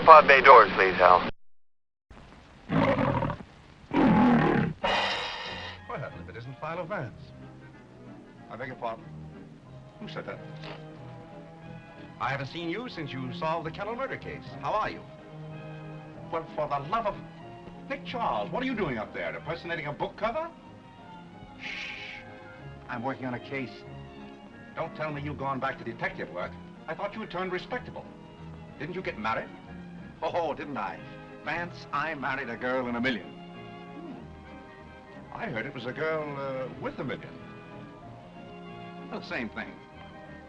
pod bay doors, please, Hal. Well, if it isn't Philo Vance. I beg your pardon? Who said that? I haven't seen you since you solved the Kennel murder case. How are you? Well, for the love of... Nick Charles, what are you doing up there? Impersonating a book cover? Shh. I'm working on a case. Don't tell me you've gone back to detective work. I thought you had turned respectable. Didn't you get married? Oh, didn't I? Vance, I married a girl in a million. I heard it was a girl with a million. Well, same thing.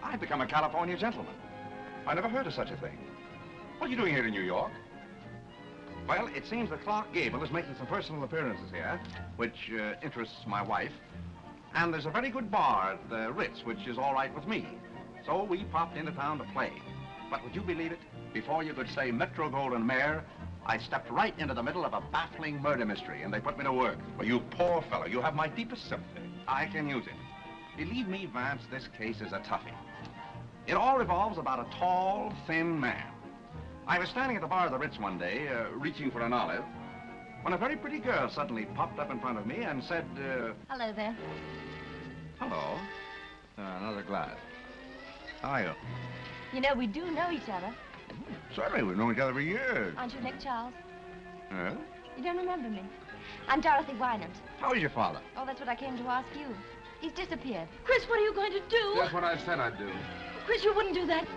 I've become a California gentleman. I never heard of such a thing. What are you doing here in New York? Well, it seems that Clark Gable is making some personal appearances here, which interests my wife. And there's a very good bar at the Ritz, which is all right with me. So we popped into town to play. But would you believe it? Before you could say Metro Goldwyn Mayer, I stepped right into the middle of a baffling murder mystery, and they put me to work. Well, you poor fellow, you have my deepest sympathy. I can use it. Believe me, Vance, this case is a toughie. It all revolves about a tall, thin man. I was standing at the bar of the Ritz one day, reaching for an olive, when a very pretty girl suddenly popped up in front of me and said, Hello there. Hello. Another glass. How are you? You know, we do know each other. Certainly, we've known each other for years. Aren't you Nick Charles? Huh? You don't remember me. I'm Dorothy Wynant. How is your father? Oh, that's what I came to ask you. He's disappeared. Chris, what are you going to do? That's what I said I'd do. Chris, you wouldn't do that.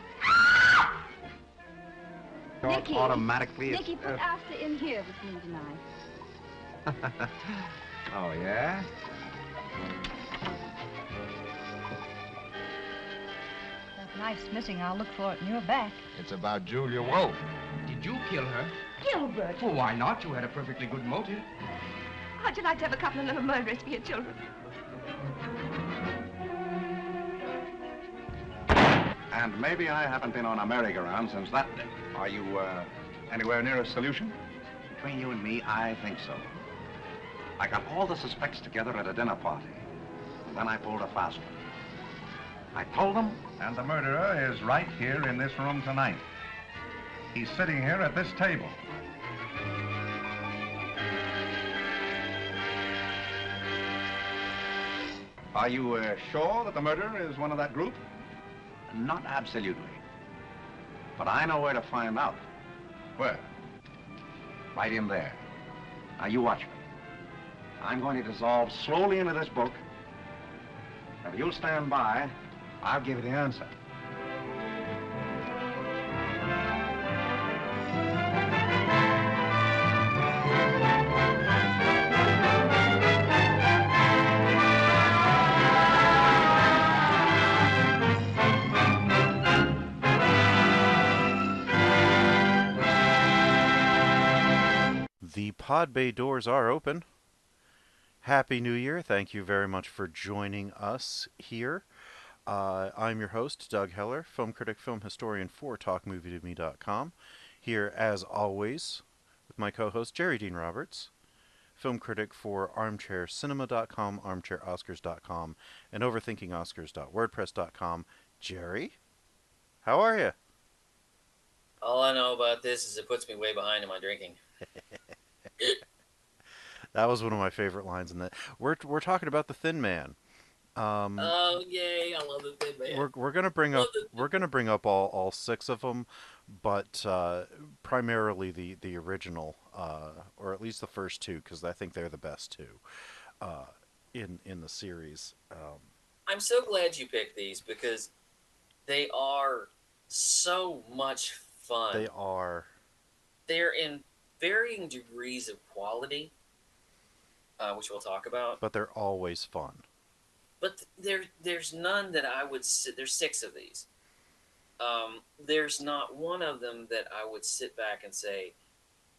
Nicky. Automatically. Nicky, put Asta in here with me tonight. Oh, yeah? That knife's missing. I'll look for it in your back. It's about Julia Wolfe. Did you kill her? Gilbert! Well, why not? You had a perfectly good motive. How'd you like to have a couple of little murderers for your children? And maybe I haven't been on a merry-go-round since that day. Are you, anywhere near a solution? Between you and me, I think so. I got all the suspects together at a dinner party. And then I pulled a fast one. I told them, and the murderer is right here in this room tonight. He's sitting here at this table. Are you sure that the murderer is one of that group? Not absolutely. But I know where to find out. Where? Right in there. Now, you watch me. I'm going to dissolve slowly into this book. If you'll stand by, I'll give you the answer. The pod bay doors are open. Happy New Year. Thank you very much for joining us here. I'm your host, Doug Heller, film critic, film historian for TalkMovieToMe.com. Here, as always, with my co-host, Jerry Dean Roberts, film critic for ArmchairCinema.com, ArmchairOscars.com, and OverThinkingOscars.wordpress.com. Jerry, how are you? All I know about this is it puts me way behind in my drinking. That was one of my favorite lines in that. We're talking about the Thin Man. Oh yay! I love the Thin Man. We're gonna bring up all six of them, but primarily the original, or at least the first two, because I think they're the best two in the series. I'm so glad you picked these because they are so much fun. They are. They're in varying degrees of quality, which we'll talk about. But they're always fun. But there's none that I would sit. There's six of these. There's not one of them that I would sit back and say,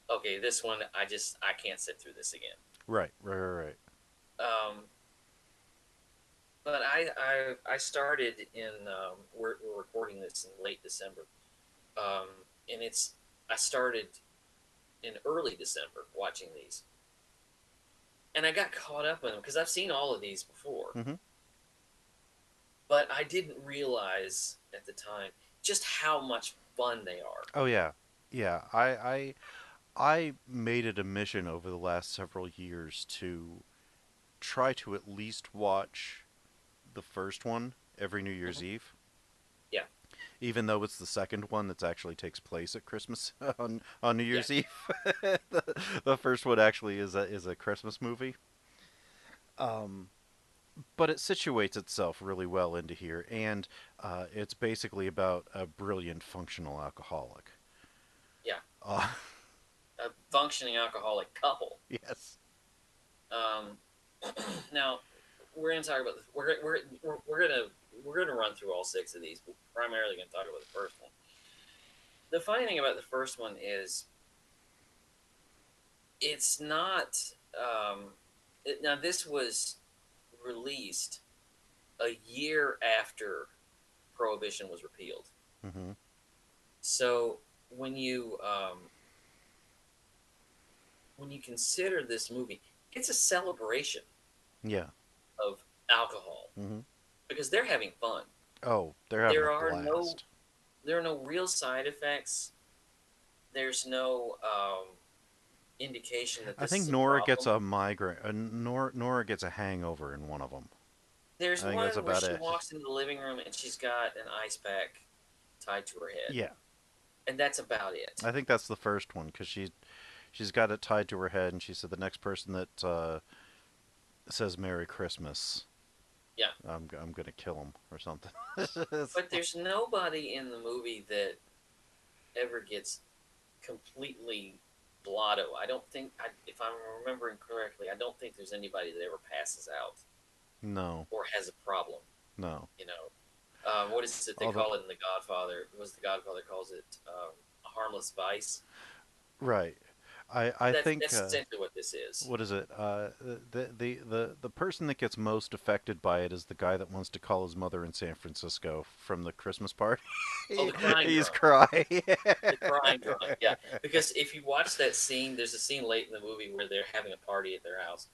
okay, this one I can't sit through this again. Right. But I started in we're recording this in late December, and I started in early December watching these, and I got caught up in them because I've seen all of these before. Mm-hmm. But I didn't realize at the time just how much fun they are. Oh yeah. Yeah, I made it a mission over the last several years to try to at least watch the first one every New Year's Hmm. Eve, Yeah, even though it's the second one that actually takes place at Christmas on New yeah. Year's Eve. The first one actually is a Christmas movie. Um, but it situates itself really well into here, and it's basically about a brilliant functional alcoholic. Yeah, Uh, a functioning alcoholic couple. yes. Um, now we're going to talk about we're going to run through all six of these. We're primarily going to talk about the first one. The funny thing about the first one is it's not. Now this was released a year after Prohibition was repealed. Hmm. So when you when you consider this movie, it's a celebration Yeah. of alcohol Hmm. because they're having fun. Oh, they're having There a are no blast. there are no real side effects. There's no indication that I this think is a Nora gets problem. a migraine. Nora gets a hangover in one of them. There's I think that's one where about she it. walks into the living room and she's got an ice pack tied to her head, Yeah, and that's about it. I think that's the first one because she's got it tied to her head, and she said the next person that says Merry Christmas, Yeah, I'm gonna kill him or something. but there's nobody in the movie that ever gets completely blotto. I don't think, if I'm remembering correctly, I don't think there's anybody that ever passes out No, or has a problem. no. You know, what is it they Although, call it in The Godfather? Was The Godfather calls it a harmless vice? right, I think That's essentially what this is. what is it? The person that gets most affected by it is the guy that wants to call his mother in San Francisco from the Christmas party. Oh, the crying He's drunk. crying. The crying drunk. Yeah, because if you watch that scene, there's a scene late in the movie where they're having a party at their house,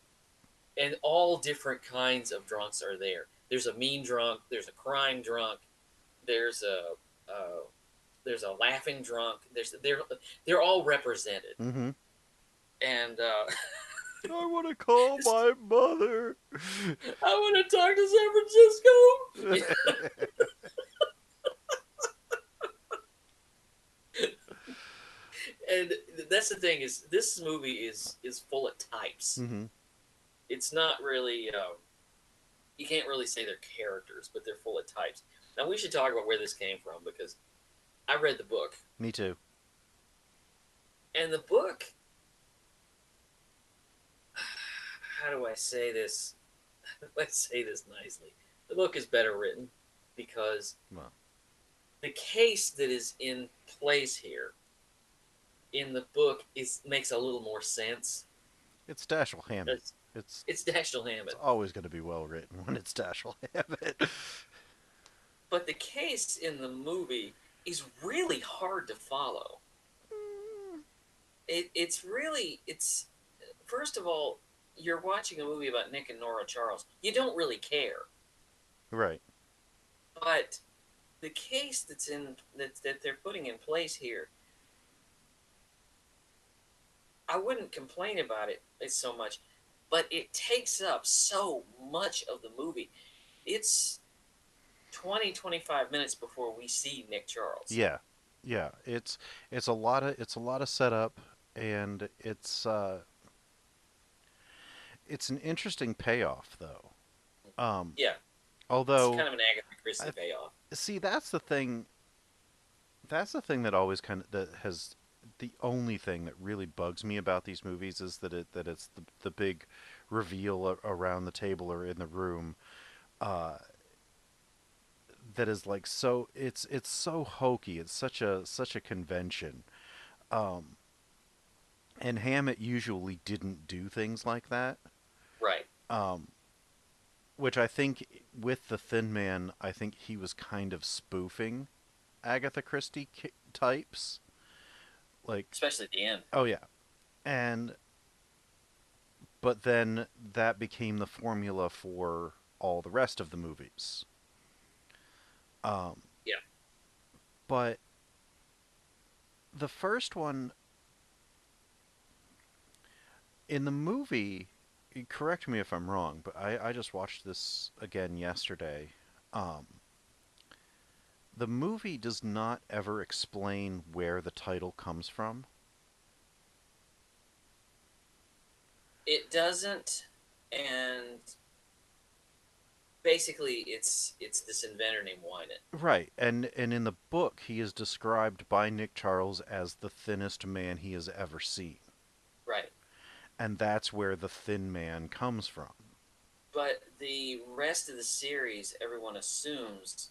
and all different kinds of drunks are there. There's a mean drunk. There's a crying drunk. There's a uh, there's a laughing drunk. They're all represented, Hmm. and I want to call my mother. I want to talk to San Francisco. And that's the thing is this movie is full of types. Hmm. It's not really you can't really say they're characters, but they're full of types. Now we should talk about where this came from because I read the book, Me too. and the book. How do I say this? Let's say this nicely. The book is better written because Well, the case that is in place here in the book makes a little more sense. it's Dashiell Hammett. It's, It's it's Dashiell it's Hammett, always going to be well written when it's Dashiell Hammett. but the case in the movie is really hard to follow. It's first of all, you're watching a movie about Nick and Nora Charles. You don't really care, Right. but the case that they're putting in place here, I wouldn't complain about it so much, but it takes up so much of the movie. It's 20-25 minutes before we see Nick Charles. Yeah. Yeah. It's a lot of setup, and it's an interesting payoff though. Um, Yeah, it's although kind of an Agatha Christie I payoff. see that's the thing. That's the thing that always the only thing that really bugs me about these movies is that it's the big reveal around the table or in the room uh, that is like so it's so hokey. It's such a convention. Um, and Hammett usually didn't do things like that. Right. Um, which I think with The Thin Man, I think he was kind of spoofing Agatha Christie types. Like, Especially at the end. oh yeah, and but then that became the formula for all the rest of the movies. Um, Yeah. but the first one in the movie, correct me if I'm wrong, but I just watched this again yesterday. Um, the movie does not ever explain where the title comes from. It doesn't, and basically it's this inventor named Wynant. Right, and in the book, he is described by Nick Charles as the thinnest man he has ever seen. Right. And that's where the thin man comes from. But the rest of the series, everyone assumes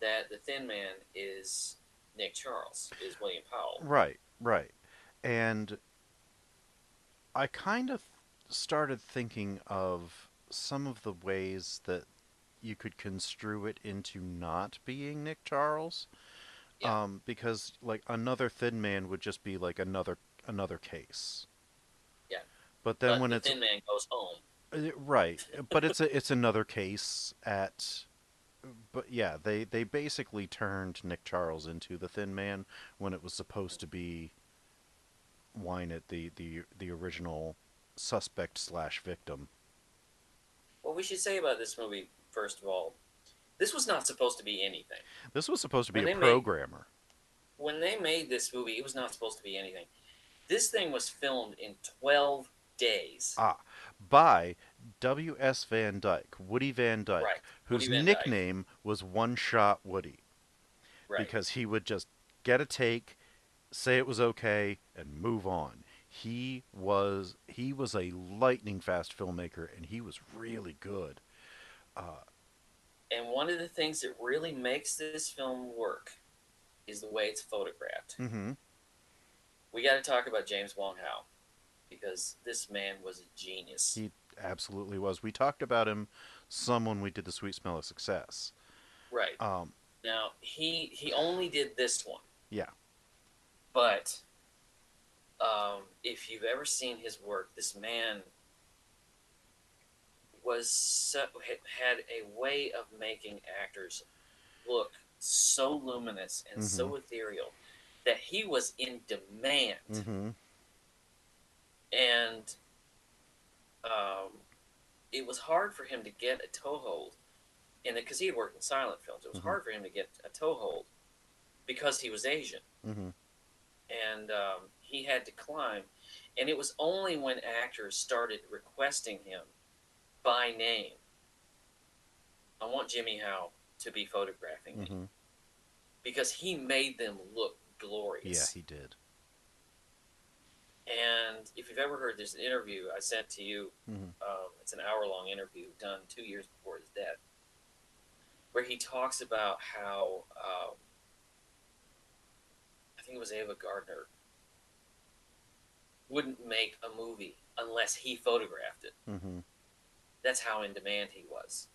that the Thin Man is Nick Charles, is William Powell. Right, right. And I kind of started thinking of some of the ways that you could construe it into not being Nick Charles. Yeah. Because like another thin man would just be like another case. Yeah. But then But when the it's Thin Man goes home. right, but it's another case at. But yeah, they basically turned Nick Charles into the Thin Man when it was supposed to be Wynant, the original suspect slash victim. What we should say about this movie, first of all, this was not supposed to be anything. This was supposed to be When a they programmer. When they made this movie, it was not supposed to be anything. This thing was filmed in 12 days. By W.S. Van Dyke, Woody Van Dyke, Right. whose Woody Van Dyke. nickname was One Shot Woody. Right. Because he would just get a take, say it was okay, and move on. He was a lightning fast filmmaker, and he was really good. And one of the things that really makes this film work is the way it's photographed. Mm-hmm. We got to talk about James Wong Howe because this man was a genius. He absolutely was. We talked about him some when we did The Sweet Smell of Success. Right. Now, he only did this one. Yeah. But if you've ever seen his work, this man had a way of making actors look so luminous and so ethereal that he was in demand. Mm-hmm. And it was hard for him to get a toehold in it because he had worked in silent films. It was hard for him to get a toehold because he was Asian. Mm-hmm. And he had to climb. And it was only when actors started requesting him by name, I want Jimmy Howe to be photographing me. Mm-hmm. Because he made them look glorious. Yeah, he did. And if you've ever heard this interview I sent to you, it's an hour-long interview done 2 years before his death, where he talks about how, I think it was Ava Gardner, wouldn't make a movie unless he photographed it. Mm-hmm. That's how in demand he was.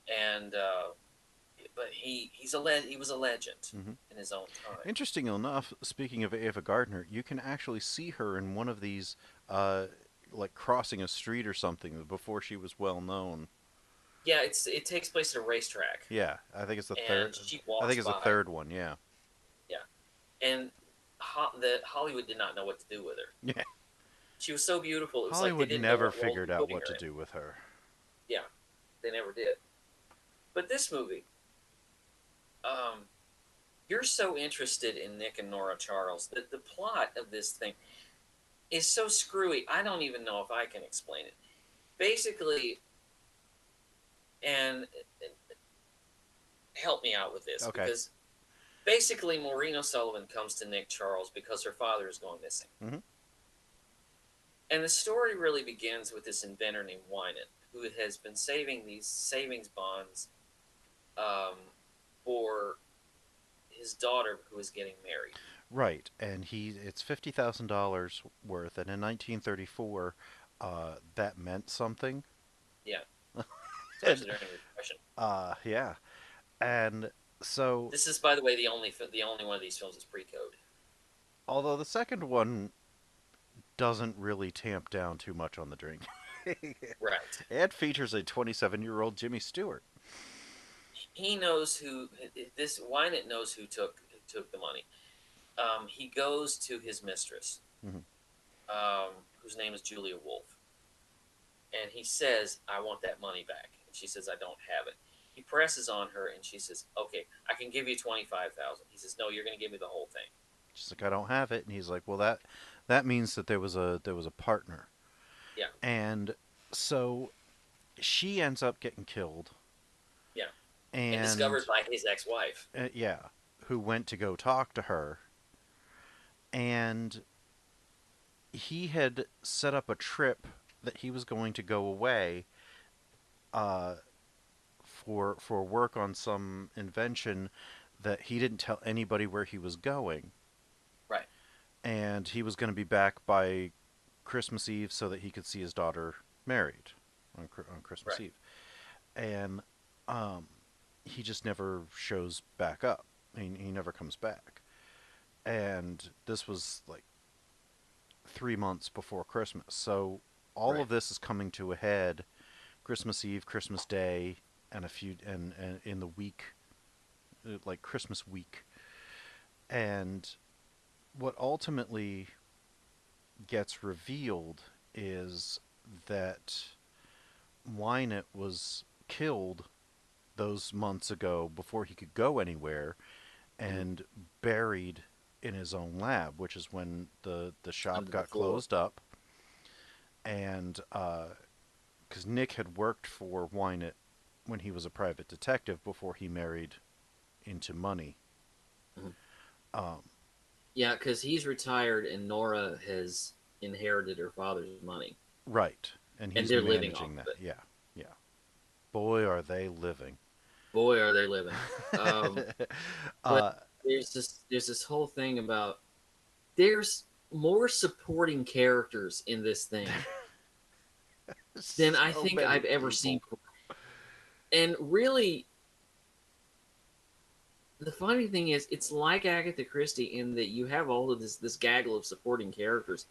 And but he was a legend in his own time. Interesting enough, speaking of Ava Gardner, you can actually see her in one of these, like crossing a street or something before she was well known. Yeah, it takes place at a racetrack. Yeah, I think it's the And third. she walks I think it's by. the third one. Yeah. Yeah, and Hollywood did not know what to do with her. Yeah. She was so beautiful. It was Hollywood like they didn't know never what role figured to out put what to her in. do with her. Yeah, they never did. But this movie, you're so interested in Nick and Nora Charles that the plot of this thing is so screwy. I don't even know if I can explain it. Basically, and help me out with this, Okay. because basically Maureen O'Sullivan comes to Nick Charles because her father is going missing. Mhm. And the story really begins with this inventor named Wynant, who has been saving these savings bonds for his daughter who is getting married. Right, and it's $50,000 worth, and in 1934, that meant something. Yeah. Especially during the Depression. Yeah, and so This is, by the way, the only one of these films is pre-code. although the second one doesn't really tamp down too much on the drink, Right. it features a 27-year-old Jimmy Stewart. He knows who Wynant knows who took the money. he goes to his mistress, Mhm. whose name is Julia Wolf, and he says, "I want that money back." And she says, "I don't have it." He presses on her, and she says, "Okay, I can give you 25,000." He says, "No, you're going to give me the whole thing." She's like, I don't have it, and he's like, well, that means that there was a partner, Yeah, and so she ends up getting killed, yeah, and and discovered by his ex-wife. yeah, who went to go talk to her, and he had set up a trip that he was going to go away uh, for work on some invention that he didn't tell anybody where he was going, Right, and he was going to be back by Christmas Eve so that he could see his daughter married on Christmas right. Eve, and um, he just never shows back up. He never comes back, and this was like 3 months before Christmas, so all Right. of this is coming to a head Christmas Eve, Christmas Day, and and in the week, like Christmas week. And what ultimately gets revealed is that Wynett was killed those months ago before he could go anywhere Mhm. and buried in his own lab, which is when the shop Under the got floor. closed up. And because Nick had worked for Wynett when he was a private detective before he married into money. Mhm. Um, Yeah, because he's retired and Nora has inherited her father's money, right, and and he's they're living off managing of that. it. Yeah, yeah. Boy, are they living. Boy, are they living. Um, but uh, there's this whole thing about there's more supporting characters in this thing than I so think many I've ever seen people. before. And really, the funny thing is, it's like Agatha Christie in that you have all of this gaggle of supporting characters,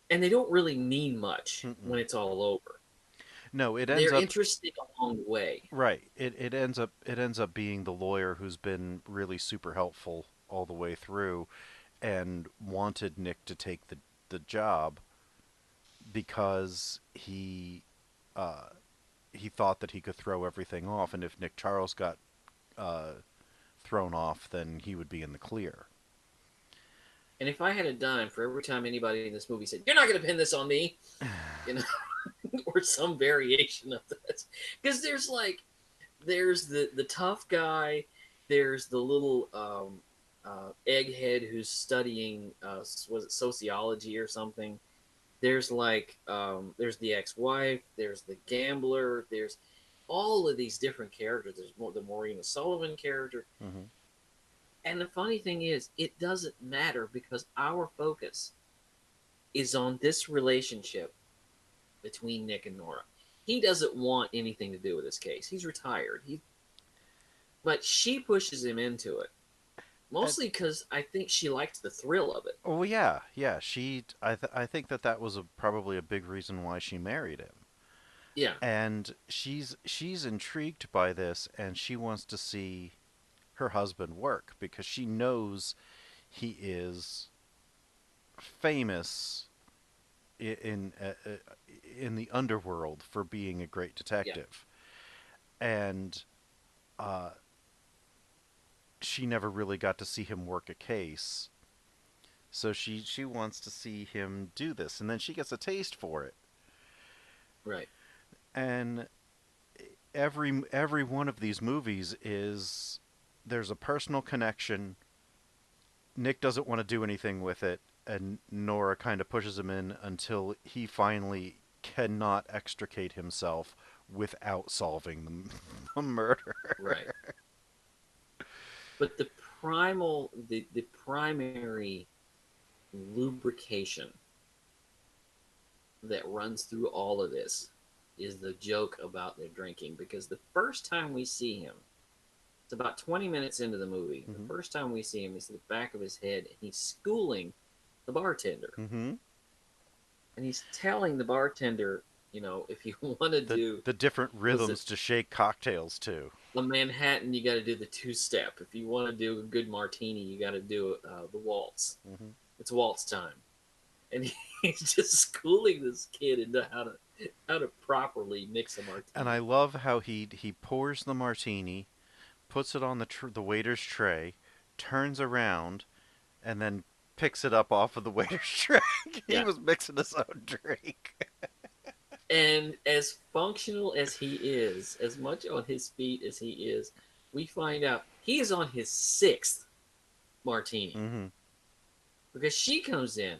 and they don't really mean much Mm-mm. when it's all over. No, it ends They're up interesting along the way. right. It ends up being the lawyer who's been really super helpful all the way through, and wanted Nick to take the job because uh, he thought that he could throw everything off, and if Nick Charles got uh, thrown off, then he would be in the clear. And if I had a dime for every time anybody in this movie said, "You're not going to pin this on me," you know, or some variation of this, because there's the tough guy, there's the little egghead who's studying was it sociology or something. There's the ex-wife, there's the gambler, there's all of these different characters. There's the Maureen Sullivan character. Mm-hmm. And the funny thing is, it doesn't matter because our focus is on this relationship between Nick and Nora. He doesn't want anything to do with this case. He's retired. But she pushes him into it, And, mostly because I think she likes the thrill of it. oh yeah, yeah. I think that was probably a big reason why she married him. Yeah, And she's intrigued by this, and she wants to see her husband work because she knows he is famous in the underworld for being a great yeah. detective, and uh, she never really got to see him work a case. So she wants to see him do this, and then she gets a taste for it. Right. And every one of these movies is there's a personal connection. Nick doesn't want to do anything with it, and Nora kind of pushes him in until he finally cannot extricate himself without solving the murder. Right. But the primary lubrication that runs through all of this is the joke about their drinking. Because the first time we see him, it's about 20 minutes into the movie. The Mm-hmm. first time we see him, it's the back of his head, and he's schooling the bartender. Mm-hmm. And he's telling the bartender, if you want to The do the different was it rhythms to shake cocktails to. a Manhattan, you got to do the two-step. If you want to do a good martini, you got to do the waltz. Mm-hmm. It's waltz time, and he's just schooling this kid into how to properly mix a martini. And I love how he pours the martini, puts it on the waiter's tray, turns around, and then picks it up off of the waiter's tray. He Yeah. was mixing his own drink. And as functional as he is, as much on his feet as he is, we find out he is on his 6th martini. Mm-hmm. Because she comes in,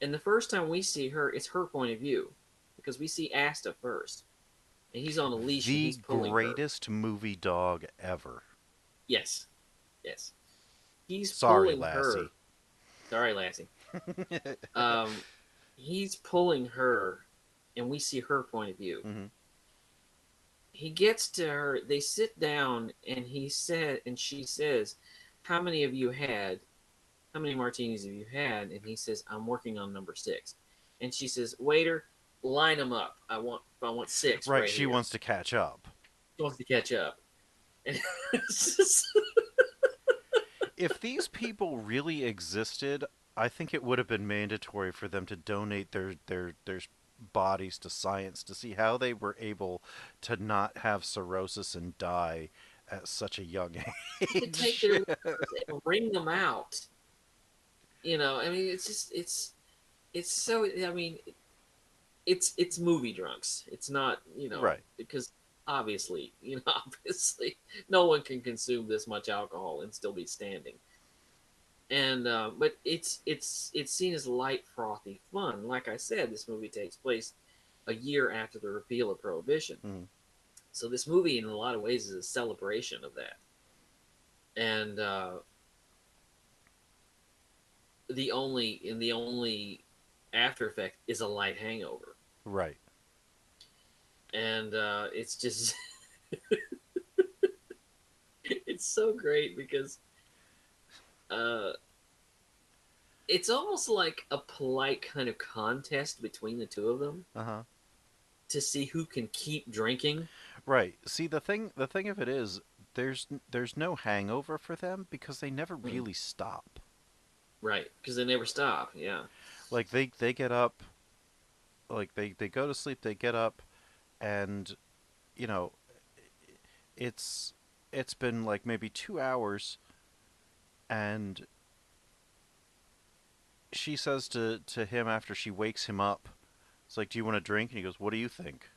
and the first time we see her, it's her point of view. Because we see Asta first. And he's on a leash and The he's pulling her. greatest movie dog ever. Yes. Yes. He's Sorry, pulling Lassie. her. Sorry, Lassie. He's pulling her, and we see her point of view. Mm-hmm. He gets to her, they sit down, and she says, how many martinis have you had? And he says, I'm working on number 6. And she says, waiter, line them up. I want 6. Right, right she here. wants to catch up. She wants to catch up. And it's just... If these people really existed, I think it would have been mandatory for them to donate their bodies to science to see how they were able to not have cirrhosis and die at such a young age. to take their and wring them out. You know, I mean, it's so. I mean, it's movie drunks. It's not, Right. Because obviously, no one can consume this much alcohol and still be standing. And but it's seen as light, frothy fun. Like I said, this movie takes place a year after the repeal of Prohibition. Mm-hmm. So this movie, in a lot of ways, is a celebration of that. And the only after effect is a light hangover. Right. And it's just it's so great because it's almost like a polite kind of contest between the two of them Uh-huh. to see who can keep drinking. Right. See, the thing of it is there's no hangover for them because they never really stop. Right, because they never stop. Yeah. Like they get up, like they go to sleep, they get up, and it's been like maybe 2 hours, and she says to him after she wakes him up, it's like, do you want a drink? And he goes, what do you think?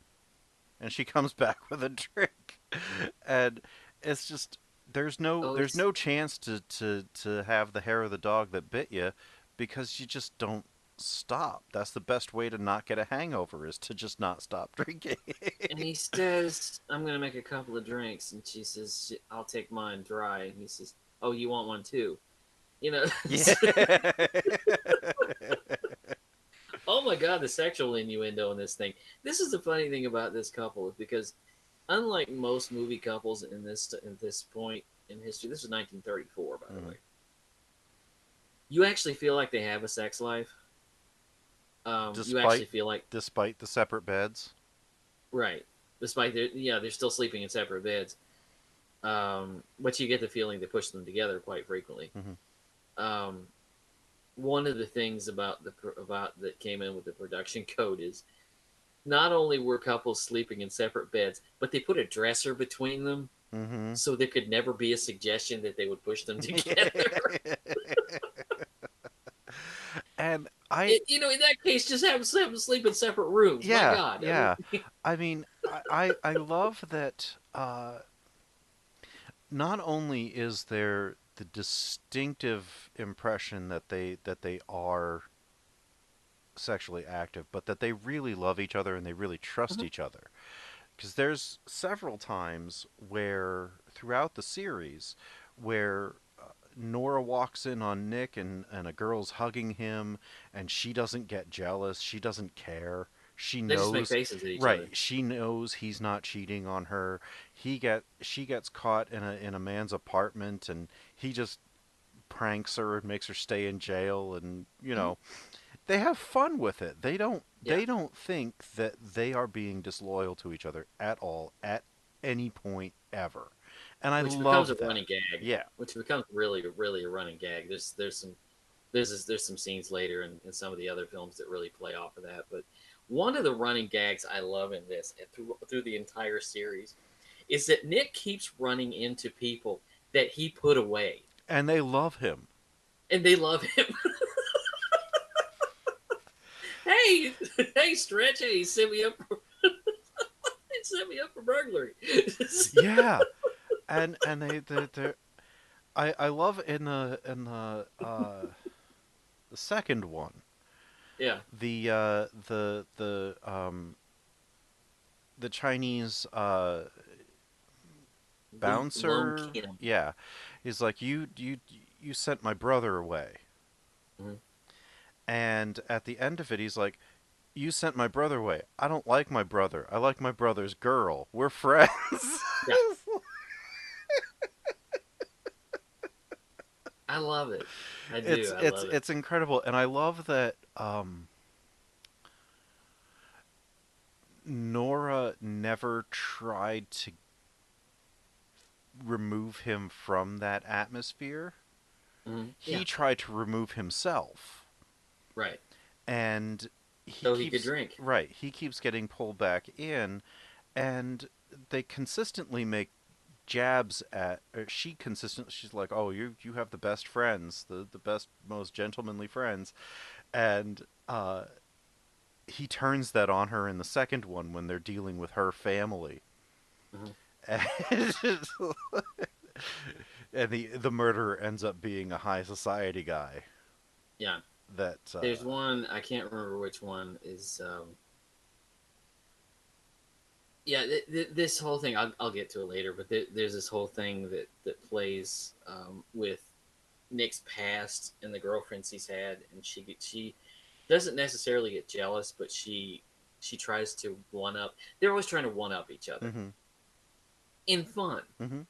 And she comes back with a drink. And it's just there's no chance to have the hair of the dog that bit you, because you just don't stop. That's the best way to not get a hangover, is to just not stop drinking. And he says, I'm going to make a couple of drinks. And she says, I'll take mine dry. And he says, oh, you want one too? Yeah. Oh my God, the sexual innuendo in this thing. This is the funny thing about this couple, is because unlike most movie couples in this point in history, this was 1934, by the way. You actually feel like they have a sex life. You actually feel like, despite the separate beds, right? Despite they're still sleeping in separate beds. But you get the feeling they push them together quite frequently. Mm-hmm. One of the things about that came in with the production code is not only were couples sleeping in separate beds, but they put a dresser between them, mm-hmm. so there could never be a suggestion that they would push them together. And in that case, just have them sleep in separate rooms. Yeah, My God. yeah. I mean, I love that. Not only is there the distinctive impression that they are sexually active, but that they really love each other and they really trust each other. Because there's several times where throughout the series where Nora walks in on Nick and a girl's hugging him, and she doesn't get jealous. She doesn't care. She knows, just make faces at each right? other. She knows he's not cheating on her. She gets caught in a man's apartment, and he just pranks her and makes her stay in jail, and they have fun with it. They don't think that they are being disloyal to each other at all at any point ever. And I which love becomes a that. running gag. Yeah. Which becomes really a running gag. There's some scenes later in some of the other films that really play off of that. But one of the running gags I love in this and through the entire series is that Nick keeps running into people that he put away, And they love him. and they love him. Hey, hey, Stretch! Hey, set me up. Set me up for burglary. Yeah. And they I love in the second one. Yeah. The Chinese Lum bouncer, Kim. yeah, he's like, you sent my brother away. Mhm. And at the end of it, he's like, you sent my brother away. I don't like my brother. I like my brother's girl. We're friends. Yeah. I love it. I do. I love it. It's incredible, and I love that Nora never tried to remove him from that atmosphere. Mhm. He Yeah. tried to remove himself, Right. and So he could drink. Right, he keeps getting pulled back in, and they consistently make jabs at. She's like, "Oh, you have the best friends, the best, most gentlemanly friends," and he turns that on her in the second one when they're dealing with her family. Mhm. And, and the murderer ends up being a high society guy. Yeah. That There's one, I can't remember which one is. Yeah, this whole thing, I'll get to it later, but there's this whole thing that plays with Nick's past and the girlfriends he's had, and she doesn't necessarily get jealous, but she tries to one up. They're always trying to one up each other Mm-hmm. in fun. Mm-hmm.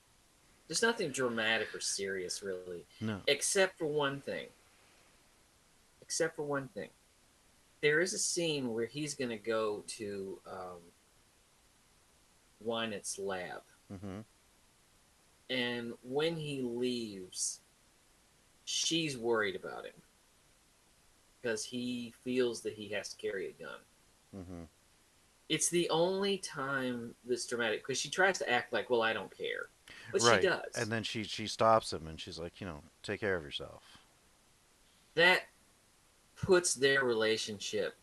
There's nothing dramatic or serious really, No. except for one thing. Except for one thing. There is a scene where he's going to go to Wynette's lab. Mm-hmm. And when he leaves, she's worried about him because he feels that he has to carry a gun. Mm-hmm. It's the only time that's dramatic because she tries to act like, well, I don't care. But Right. she does. And then she stops him and she's like, take care of yourself. That puts their relationship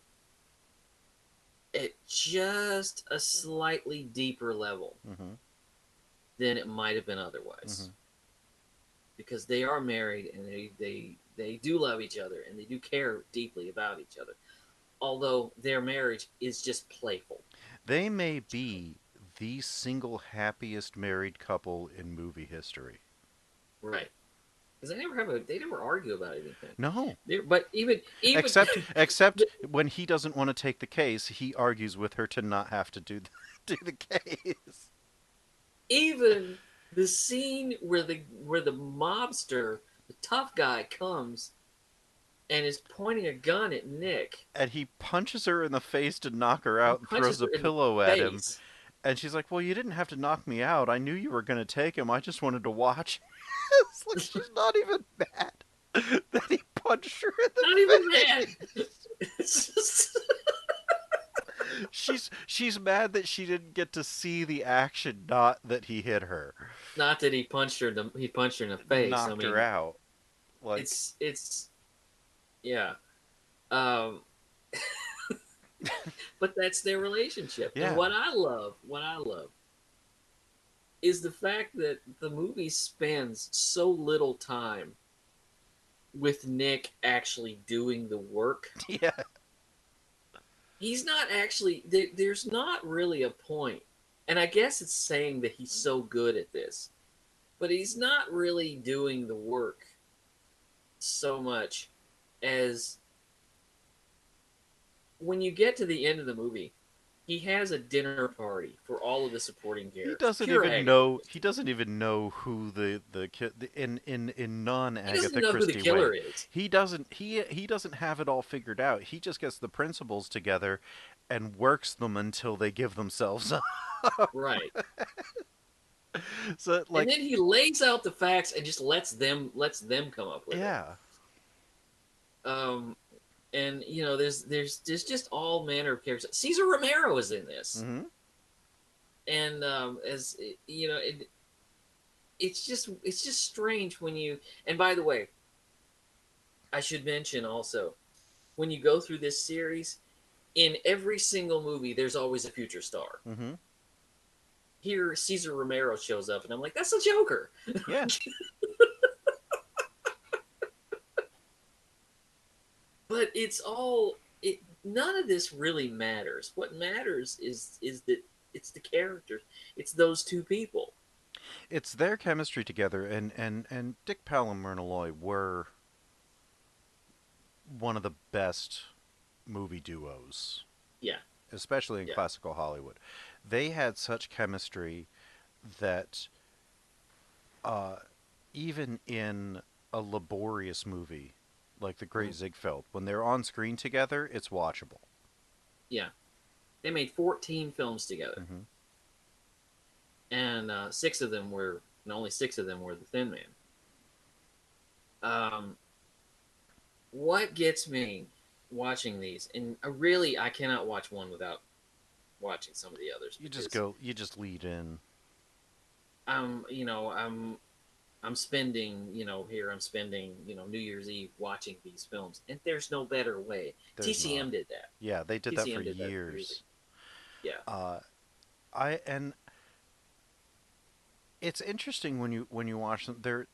at just a slightly deeper level Mm-hmm. than it might have been otherwise. Mm-hmm. Because they are married and they do love each other and they do care deeply about each other. Although their marriage is just playful. They may be the single happiest married couple in movie history. Right. Because they never argue about anything. No. But even except when he doesn't want to take the case, he argues with her to not have to do the case. Even the scene where the mobster, the tough guy, comes and is pointing a gun at Nick, and he punches her in the face to knock her out and throws a punches her in pillow the at him. face. And she's like, "Well, you didn't have to knock me out. I knew you were going to take him. I just wanted to watch." It's like she's not even mad that he punched her in the Not face. even mad. It's just... She's mad that she didn't get to see the action, not that he hit her. Not that he punched her in the face. Knocked her out. Like It's yeah. But that's their relationship. Yeah. And what I love is the fact that the movie spends so little time with Nick actually doing the work. Yeah. He's not actually there's not really a point. And I guess it's saying that he's so good at this. But he's not really doing the work so much as when you get to the end of the movie, he has a dinner party for all of the supporting characters. He doesn't even know. He doesn't even know who the in non Agatha know Christie who the killer way. is. He doesn't have it all figured out. He just gets the principles together and works them until they give themselves up. Right. So like, and then he lays out the facts and just lets them come up with it. yeah. And you know, there's just all manner of characters. Cesar Romero is in this, Mm-hmm. and as you know, it's just strange when you. And by the way, I should mention also, when you go through this series, in every single movie, there's always a future star. Mm-hmm. Here, Cesar Romero shows up, and I'm like, that's the Joker. Yeah. But it's all it. None of this really matters. What matters is that it's the characters. It's those two people. It's their chemistry together, and Dick Powell and Myrna Loy were one of the best movie duos, Yeah, especially in yeah, classical Hollywood. They had such chemistry that even in a laborious movie like The Great Ziegfeld, when they're on screen together, it's watchable. yeah. They made 14 films together, Mm-hmm. and only 6 of them were The Thin Man. What gets me watching these, and I cannot watch one without watching some of the others. You just lead in. I'm spending, New Year's Eve watching these films, and there's no better way. There's TCM not. did that. Yeah, they did that TCM for did that for years. Yeah. And it's interesting when you watch them.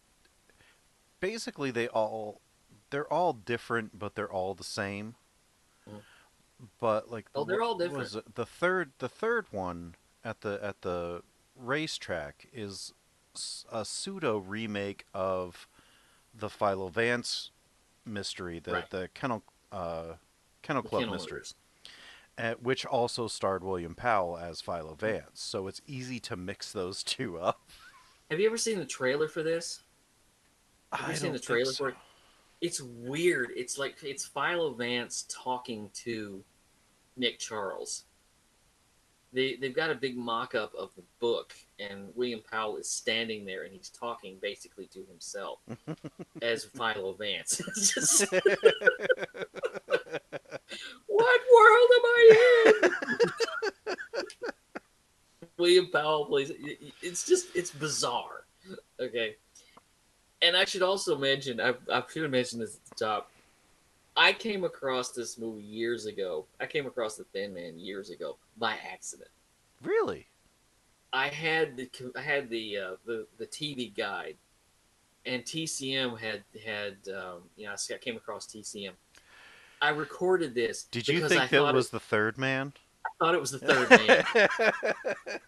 Basically they're all different, but they're all the same. Mhm. But like, They're all what different. was it? The third one at the racetrack is a pseudo remake of the Philo Vance mystery, Right. the Kennel Kennel The Club Kennel mystery, Murders. which also starred William Powell as Philo Vance. So it's easy to mix those two up. Have you ever seen the trailer for this? Have you I seen the don't think trailer so. for it? It's weird. It's like it's Philo Vance talking to Nick Charles. They've got a big mock-up of the book, and William Powell is standing there, and he's talking basically to himself as Philo Vance. It's just, what world am I in? William Powell plays. It's bizarre. Okay, and I should also mention, I should have mentioned this at the top. I came across this movie years ago. I came across The Thin Man years ago by accident. Really? I had the TV guide, and TCM had I came across TCM. I recorded this Did you because I think that thought was the third man? it was the third man.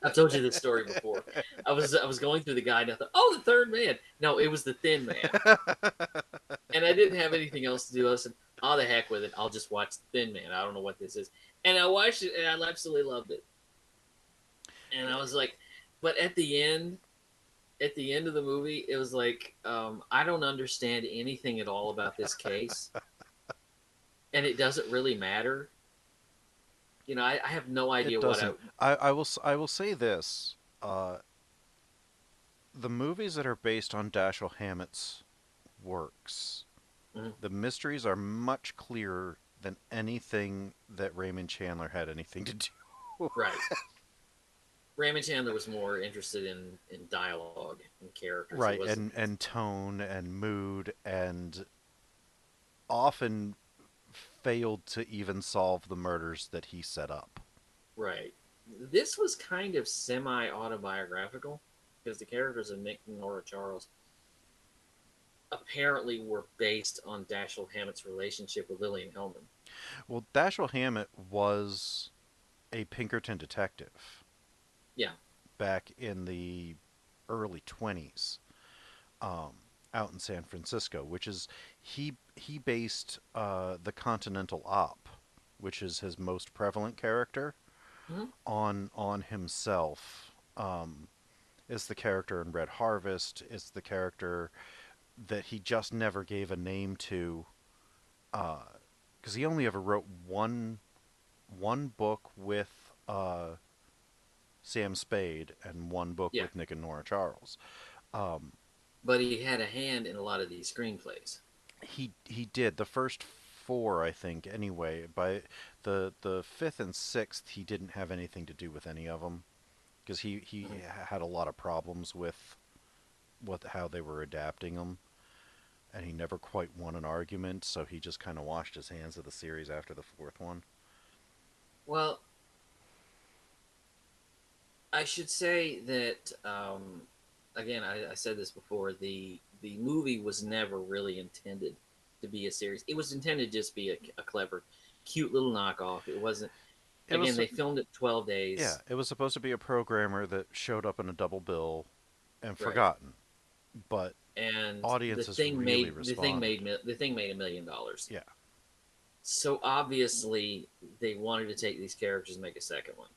I've told you this story before. I was going through the guide, and I thought, oh, the third man. No, it was the Thin Man, and I didn't have anything else to do. I said, oh, the heck with it. I'll just watch the Thin Man. I don't know what this is, and I watched it, and I absolutely loved it. And I was like, but at the end of the movie, it was like, I don't understand anything at all about this case, and it doesn't really matter. I have no idea It what doesn't. I will say this: the movies that are based on Dashiell Hammett's works, the mysteries are much clearer than anything that Raymond Chandler had anything to do. Right. Raymond Chandler was more interested in dialogue and characters. Right, and tone and mood, and often failed to even solve the murders that he set up. Right. This was kind of semi-autobiographical because the characters of Nick and Nora Charles apparently were based on Dashiell Hammett's relationship with Lillian Hellman. Well, Dashiell Hammett was a Pinkerton detective. Yeah. Back in the early 20s, out in San Francisco, which is he based the Continental Op, which is his most prevalent character, on himself. Is the character in Red Harvest. It's the character that he just never gave a name to, because he only ever wrote one book with Sam Spade and one book Yeah. with Nick and Nora Charles. But he had a hand in a lot of these screenplays. He did the first four, I think. Anyway, by the fifth and sixth, he didn't have anything to do with any of them because he had a lot of problems with how they were adapting them, and he never quite won an argument. So he just kind of washed his hands of the series after the fourth one. Well, I should say that again, I said this before. The movie was never really intended to be a series. It was intended to just be a clever, cute little knockoff. It wasn't. They filmed it 12 days. Yeah, it was supposed to be a programmer that showed up in a double bill and forgotten. But audiences really responded. The thing made $1 million. Yeah. So obviously they wanted to take these characters and make a second one.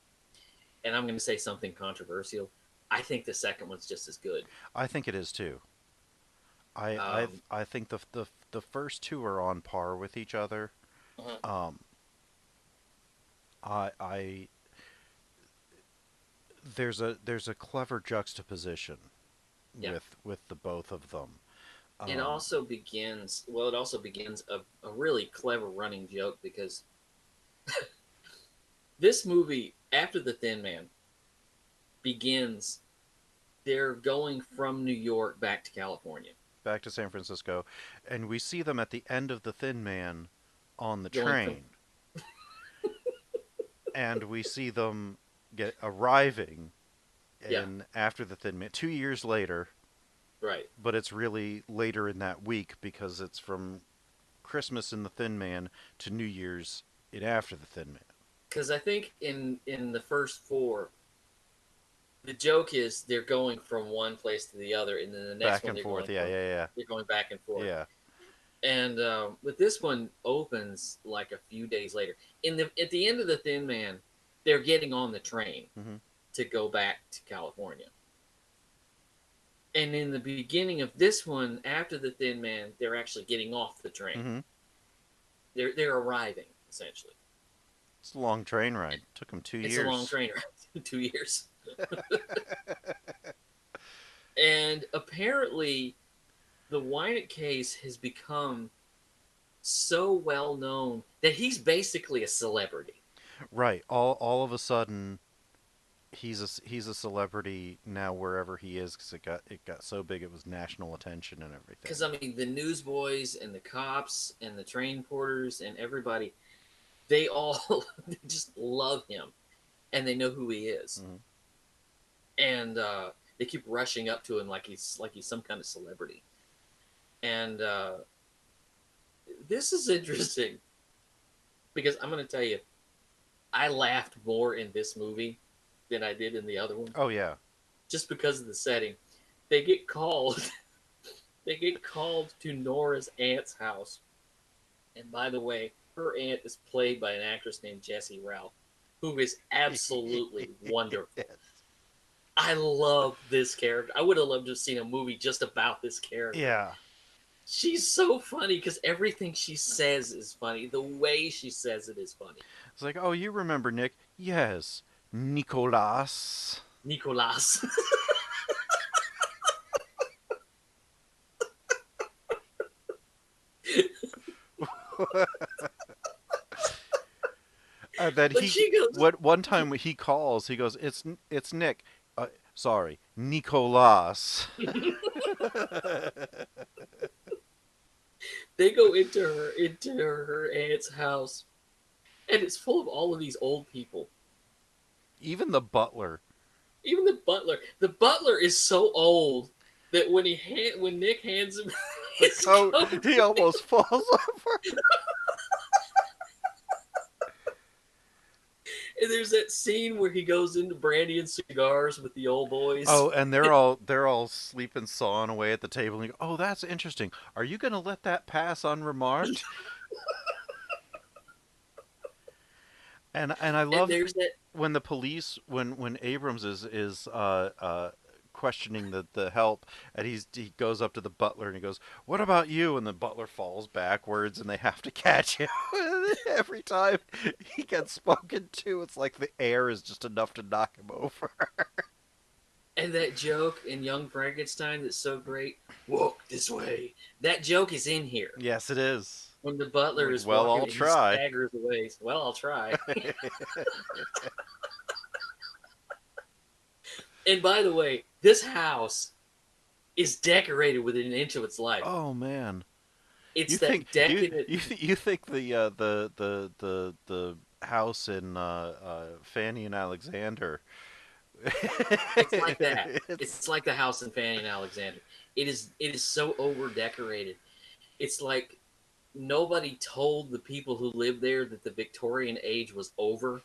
And I'm going to say something controversial. I think the second one's just as good. I think it is too. I think the first two are on par with each other. Uh-huh. There's a clever juxtaposition with the both of them. It also begins a really clever running joke because this movie, after The Thin Man, begins, they're going from New York back to California. Back to San Francisco. And we see them at the end of The Thin Man on the train. And we see them arriving after The Thin Man 2 years later. Right. But it's really later in that week because it's from Christmas in The Thin Man to New Year's in After The Thin Man. Because I think in the first four, the joke is they're going from one place to the other, and then the next one they're going back and forth. Yeah. And but this one opens like a few days later. At the end of The Thin Man, they're getting on the train to go back to California. And in the beginning of this one, after The Thin Man, they're actually getting off the train. Mm-hmm. They're arriving, essentially. It's a long train ride. It took them 2 years. It's a long train ride. 2 years. And apparently, the Wynant case has become so well known that he's basically a celebrity. Right. All of a sudden, he's a celebrity now wherever he is because it got so big it was national attention and everything. Because I mean, the newsboys and the cops and the train porters and everybody, they all just love him, and they know who he is, and they keep rushing up to him like he's some kind of celebrity. And this is interesting because I'm going to tell you, I laughed more in this movie than I did in the other one. Oh yeah, just because of the setting. They get called. They get called to Nora's aunt's house, and by the way, her aunt is played by an actress named Jessie Ralph, who is absolutely wonderful. Yes. I love this character. I would have loved to have seen a movie just about this character. Yeah. She's so funny because everything she says is funny. The way she says it is funny. It's like, oh, you remember Nick? Yes. Nicolas. Then one time he calls, he goes, it's Nick. Sorry, Nicolas. They go into her aunt's house, and it's full of all of these old people. Even the butler. The butler is so old that when Nick hands him, he almost falls over. And there's that scene where he goes into brandy and cigars with the old boys. Oh, and they're all sleeping, sawing away at the table. And you go, oh, that's interesting. Are you going to let that pass unremarked? and I love when the police, when Abrams is questioning the help, and he goes up to the butler and he goes, "What about you?" And the butler falls backwards, and they have to catch him. Every time he gets spoken to, it's like the air is just enough to knock him over. And that joke in Young Frankenstein that's so great, walk this way. That joke is in here. Yes, it is. When the butler is Well, walking, I'll he try. staggers away. Well, I'll try. And by the way, this house is decorated within an inch of its life. Oh man. It's You that think decadent. you think the house in Fanny and Alexander? It's like that. It's like the house in Fanny and Alexander. It is so over decorated. It's like nobody told the people who lived there that the Victorian age was over.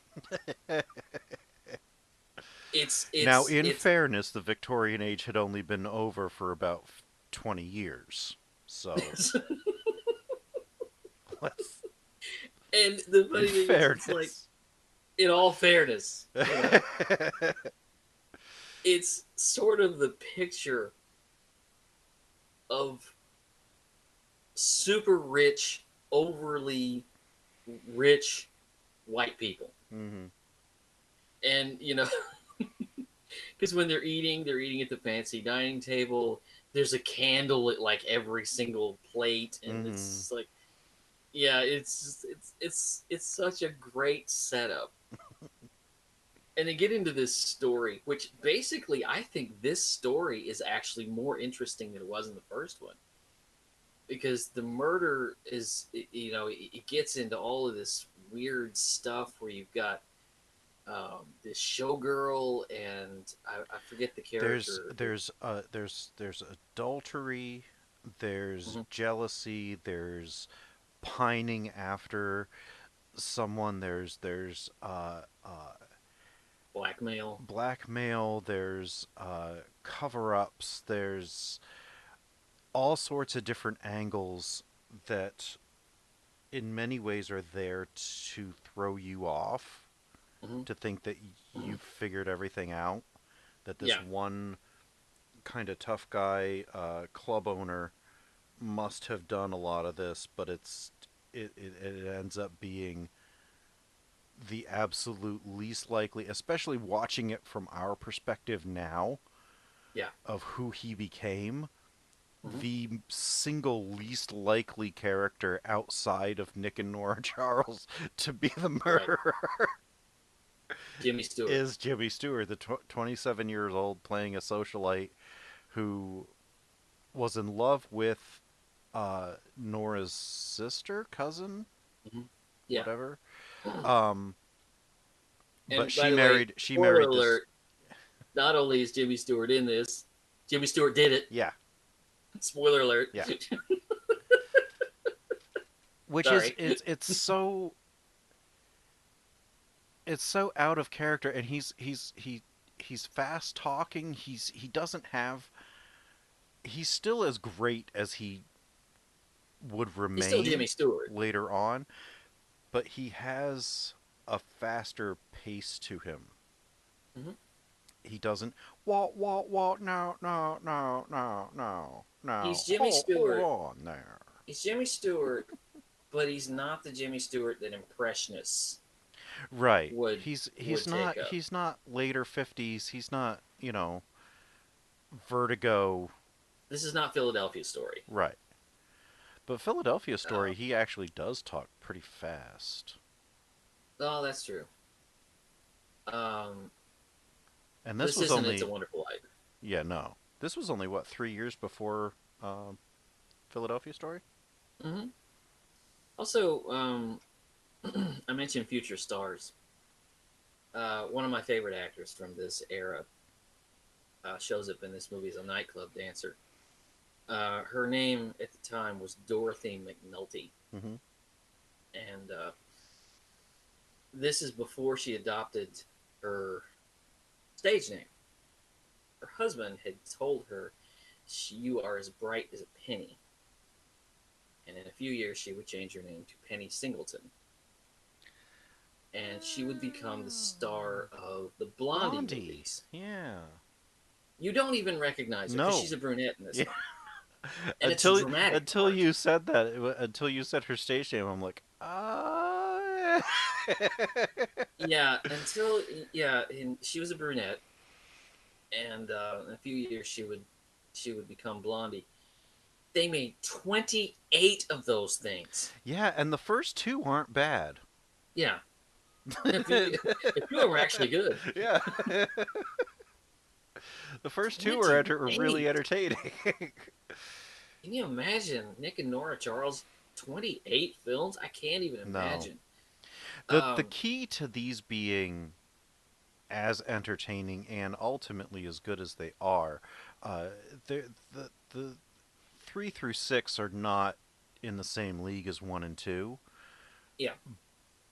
Now, in fairness, the Victorian age had only been over for about 20 years. So let's. And the funny thing is, it's like, in all fairness, you know, it's sort of the picture of super rich, overly rich white people. Mm-hmm. And, you know, because when they're eating at the fancy dining table. There's a candle at like every single plate, and it's like, yeah, it's such a great setup. And they get into this story, which basically I think this story is actually more interesting than it was in the first one, because the murder is, you know, it gets into all of this weird stuff where you've got this showgirl, and I forget the character. There's adultery, there's jealousy, there's pining after someone, there's blackmail, there's cover-ups, there's all sorts of different angles that in many ways are there to throw you off. To think that you've figured everything out, that this one kind of tough guy club owner must have done a lot of this, but it ends up being the absolute least likely, especially watching it from our perspective now, of who he became, the single least likely character outside of Nick and Nora Charles to be the murderer. Right. Jimmy Stewart. Is Jimmy Stewart, the 27 years old, playing a socialite who was in love with Nora's sister, cousin, whatever. But she married. Alert, not only is Jimmy Stewart in this, Jimmy Stewart did it. Yeah. Spoiler alert. Yeah. Which is it's so. It's so out of character, and he's fast talking. He doesn't have. He's still as great as he would remain. He's still Jimmy Stewart later on, but he has a faster pace to him. He doesn't. What? No. He's Jimmy Stewart. Hold on there. He's Jimmy Stewart, but he's not the Jimmy Stewart that Impressionists. Right. He's not later 50s. He's not, Vertigo. This is not Philadelphia Story. Right. But Philadelphia Story, he actually does talk pretty fast. Oh, that's true. And this was isn't only. It's a Wonderful Life. Yeah, no. This was only 3 years before Philadelphia Story. Also, I mentioned future stars. One of my favorite actors from this era shows up in this movie as a nightclub dancer. Her name at the time was Dorothy McNulty. And this is before she adopted her stage name. Her husband had told her, "You are as bright as a penny." And in a few years, she would change her name to Penny Singleton. And she would become the star of the Blondie movies. Yeah. You don't even recognize her because she's a brunette in this. Yeah. And it's a dramatic until part. you said that, until you said her stage name, I'm like, Yeah, until and she was a brunette, and in a few years she would become Blondie. They made 28 of those things. Yeah, and the first two aren't bad. Yeah, a few of them were actually good. Yeah. The first two are really 28. entertaining. Can you imagine Nick and Nora Charles? 28 films? I can't even No. imagine. The key to these being as entertaining and ultimately as good as they are, the 3 through 6 are not in the same league as 1 and 2. Yeah.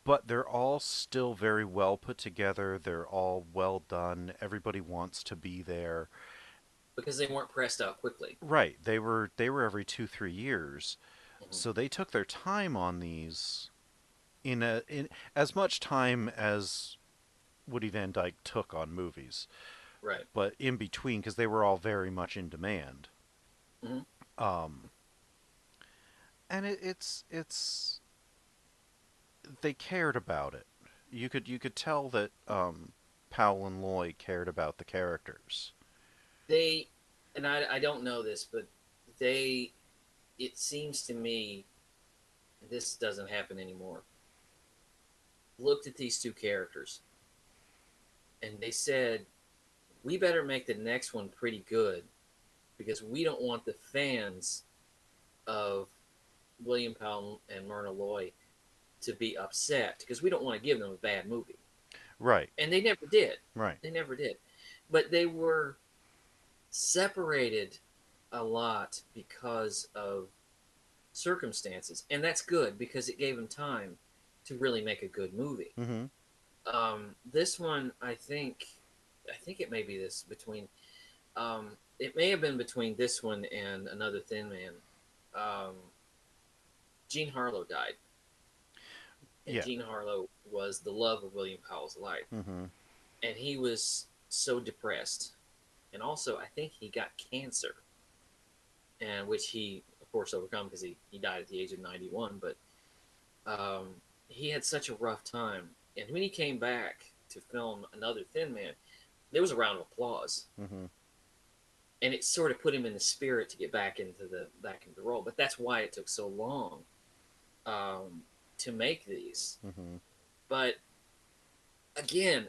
But they're all still very well put together. They're all well done. Everybody wants to be there. Because they weren't pressed out quickly. Right. They were every 2-3 years. Mm-hmm. So they took their time on these in as much time as Woody Van Dyke took on movies. Right. But in between, because they were all very much in demand. Mm-hmm. And it's they cared about it. You could tell that Powell and Loy cared about the characters. They, and I don't know this, but it seems to me, this doesn't happen anymore, looked at these two characters and they said, we better make the next one pretty good because we don't want the fans of William Powell and Myrna Loy to be upset because we don't want to give them a bad movie. Right. And they never did. Right. They never did. But they were separated a lot because of circumstances. And that's good because it gave them time to really make a good movie. Mm-hmm. This one, I think it may be this between, it may have been between this one and Another Thin Man. Jean Harlow died. And Yeah. Jean Harlow was the love of William Powell's life. Mm-hmm. And he was so depressed. And also, I think he got cancer. And which he, of course, overcome because he died at the age of 91. But he had such a rough time. And when he came back to film Another Thin Man, there was a round of applause. Mm-hmm. And it sort of put him in the spirit to get back into the role. But that's why it took so long to make these. Mm-hmm. But again,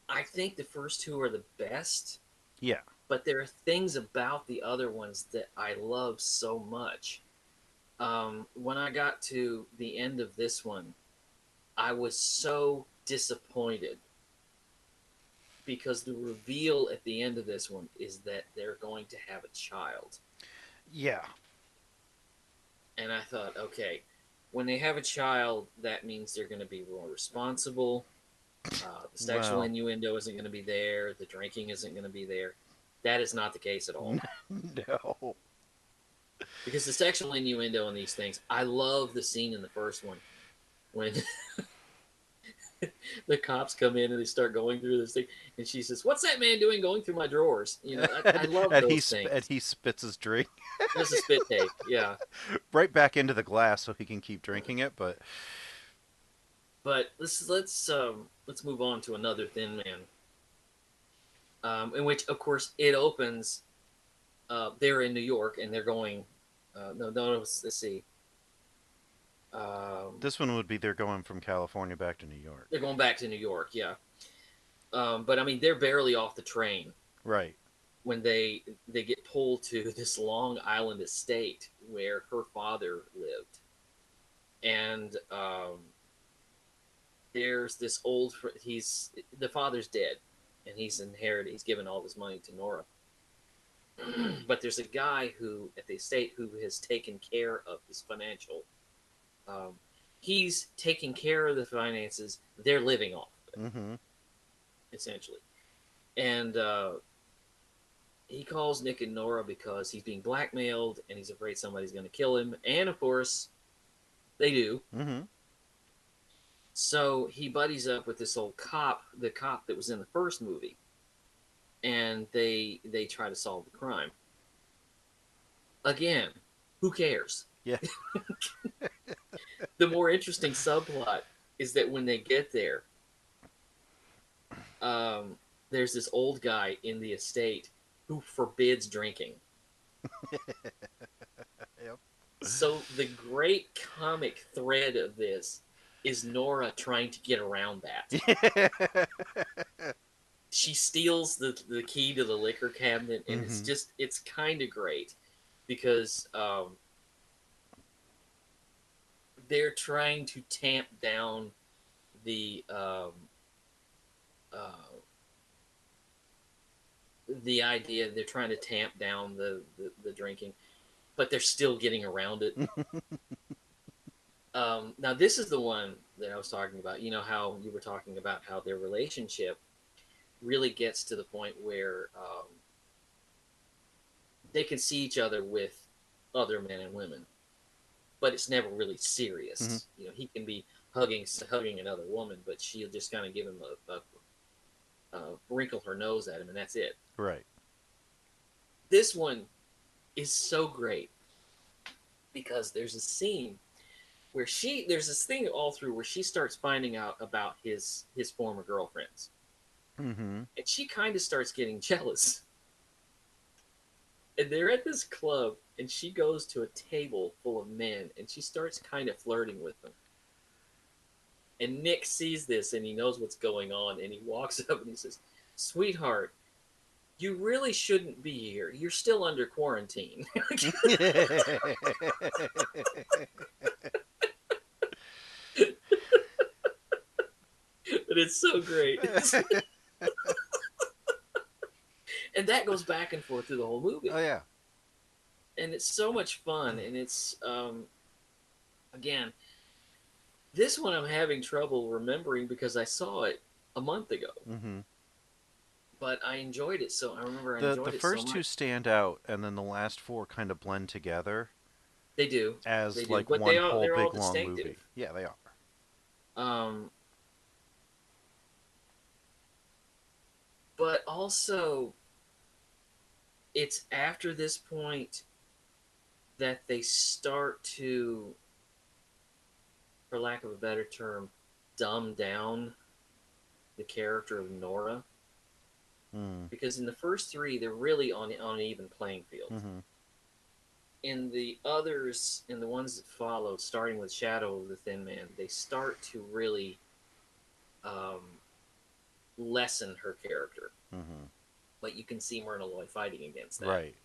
I think the first two are the best. Yeah. But there are things about the other ones that I love so much. When I got to the end of this one, I was so disappointed because the reveal at the end of this one is that they're going to have a child. Yeah. And I thought, okay, when they have a child, that means they're going to be more responsible. The sexual innuendo isn't going to be there. The drinking isn't going to be there. That is not the case at all. No. Because the sexual innuendo in these things, I love the scene in the first one when the cops come in and they start going through this thing, and she says, "What's that man doing going through my drawers?" You know, I love those things. And he spits his drink. Just a spit take, yeah. Right back into the glass so he can keep drinking it, but let's move on to Another Thin Man, in which, of course, it opens. They're in New York and they're going. Let's see. this one would be they're going from California back to New York. They're going back to New York, yeah. But I mean, they're barely off the train Right. when they get pulled to this Long Island estate where her father lived, and there's this old. The father's dead, and he's given all his money to Nora. But there's a guy who at the estate who has taken care of his financial. He's taking care of the finances. They're living off of it, Mm-hmm. essentially. And he calls Nick and Nora because he's being blackmailed and he's afraid somebody's going to kill him. And of course, they do. Mm-hmm. So he buddies up with this old cop, the cop that was in the first movie, and they try to solve the crime. Again, who cares? Yeah. The more interesting subplot is that when they get there, there's this old guy in the estate who forbids drinking. Yep. So the great comic thread of this is Nora trying to get around that. She steals the key to the liquor cabinet, and it's kind of great because they're trying to tamp down the idea. They're trying to tamp down the drinking, but they're still getting around it. Now, this is the one that I was talking about. You know how you were talking about how their relationship really gets to the point where they can see each other with other men and women, but it's never really serious. You know, he can be hugging another woman, but she'll just kind of give him a wrinkle her nose at him, and that's it. Right. This one is so great because there's a scene where there's this thing all through where she starts finding out about his former girlfriends. And she kind of starts getting jealous. And they're at this club, and she goes to a table full of men, and she starts kind of flirting with them. And Nick sees this, and he knows what's going on, and he walks up and he says, "Sweetheart, you really shouldn't be here. You're still under quarantine." But it's so great. And that goes back and forth through the whole movie. Oh, yeah. And it's so much fun. And it's, again, this one I'm having trouble remembering because I saw it a month ago. But I enjoyed it, so I remember I enjoyed it so much. The first two stand out, and then the last four kind of blend together. They do. As they do. like but one they're whole all big long distinctive. movie. Yeah, they are. But also, it's after this point that they start to, for lack of a better term, dumb down the character of Nora. Because in the first three, they're really on an even playing field. In the others, in the ones that follow, starting with Shadow of the Thin Man, they start to really lessen her character. But you can see Myrna Loy fighting against that. Right.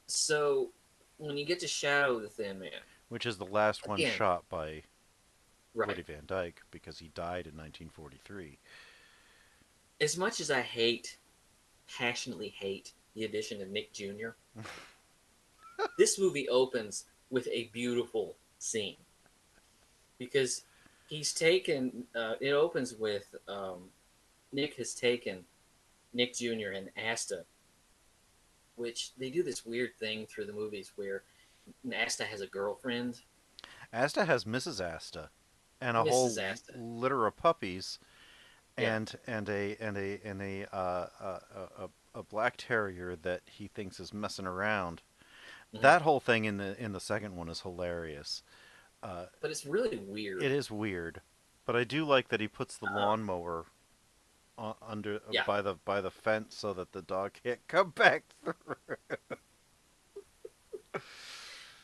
So when you get to Shadow of the Thin Man, which is the last one shot by Woody right. Van Dyke because he died in 1943. As much as I passionately hate the addition of Nick Jr., this movie opens with a beautiful scene because he's taken. It opens with Nick has taken Nick Jr. and Asta, which they do this weird thing through the movies where Asta has a girlfriend. Asta has Mrs. Asta, and a whole litter of puppies, and a black terrier that he thinks is messing around. That whole thing in the second one is hilarious. But it's really weird. It is weird, but I do like that he puts the lawnmower under by the fence so that the dog can't come back through.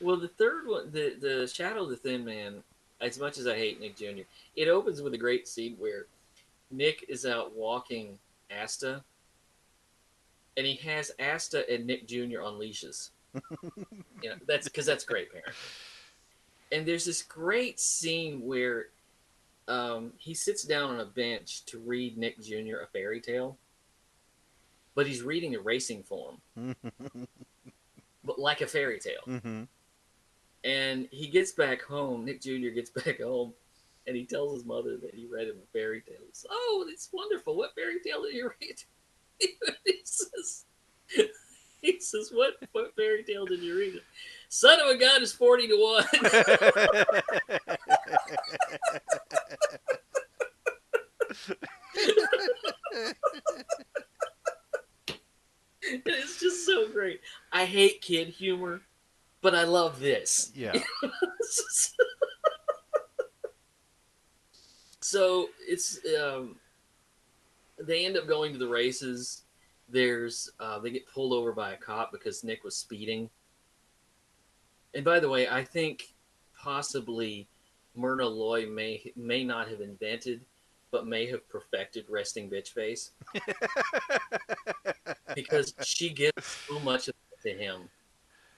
Well, the third one, the Shadow of the Thin Man, as much as I hate Nick Jr., it opens with a great scene where Nick is out walking Asta, and he has Asta and Nick Jr. on leashes. That's because that's great parenting. And there's this great scene where he sits down on a bench to read Nick Jr. a fairy tale, but he's reading a racing form, but like a fairy tale. And he gets back home, Nick Jr. gets back home, and he tells his mother that he read him a fairy tale. He says, "Oh, it's wonderful. What fairy tale did you read?" He says, what fairy tale did you read? Son of a gun is 40 to 1. It's just so great. I hate kid humor, but I love this. Yeah. So it's they end up going to the races. There's they get pulled over by a cop because Nick was speeding. And by the way, I think possibly Myrna Loy may not have invented, but may have perfected resting bitch face because she gives so much of it to him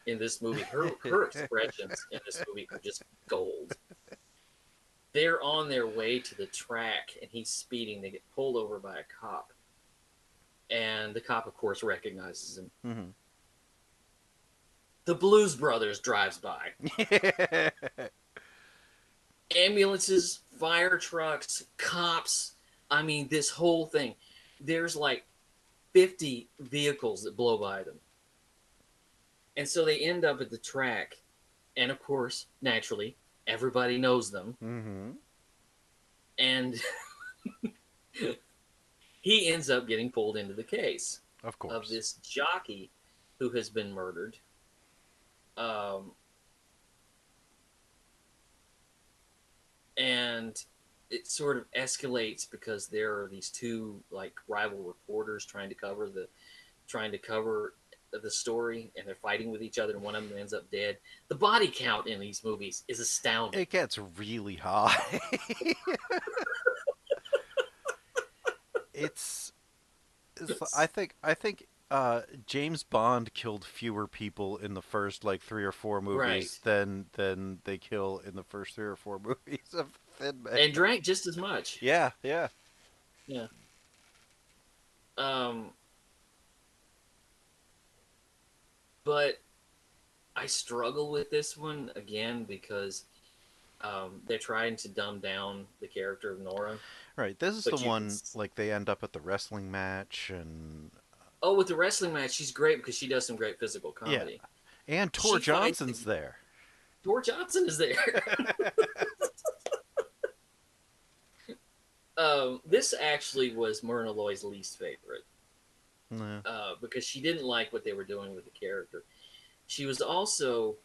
in this movie. Her expressions in this movie are just gold. They're on their way to the track, and he's speeding. They get pulled over by a cop, and the cop, of course, recognizes him. Mm-hmm. The Blues Brothers drives by. Ambulances, fire trucks, cops. I mean, this whole thing. There's like 50 vehicles that blow by them. And so they end up at the track. And of course, naturally, everybody knows them. Mm-hmm. And he ends up getting pulled into the case. Of course. Of this jockey who has been murdered. And it sort of escalates because there are these two like rival reporters trying to cover the story, and they're fighting with each other, and one of them ends up dead. The body count in these movies is astounding. It gets really high. I think James Bond killed fewer people in the first like 3 or 4 movies than they kill in the first 3 or 4 movies of Thin Man. And drank just as much. Yeah. But I struggle with this one again because they're trying to dumb down the character of Nora. Right. This is the one like they end up at the wrestling match and. Oh, with the wrestling match, she's great because she does some great physical comedy. Yeah. And Tor Johnson's there. Tor Johnson is there. This actually was Myrna Loy's least favorite. No. Because she didn't like what they were doing with the character. She was also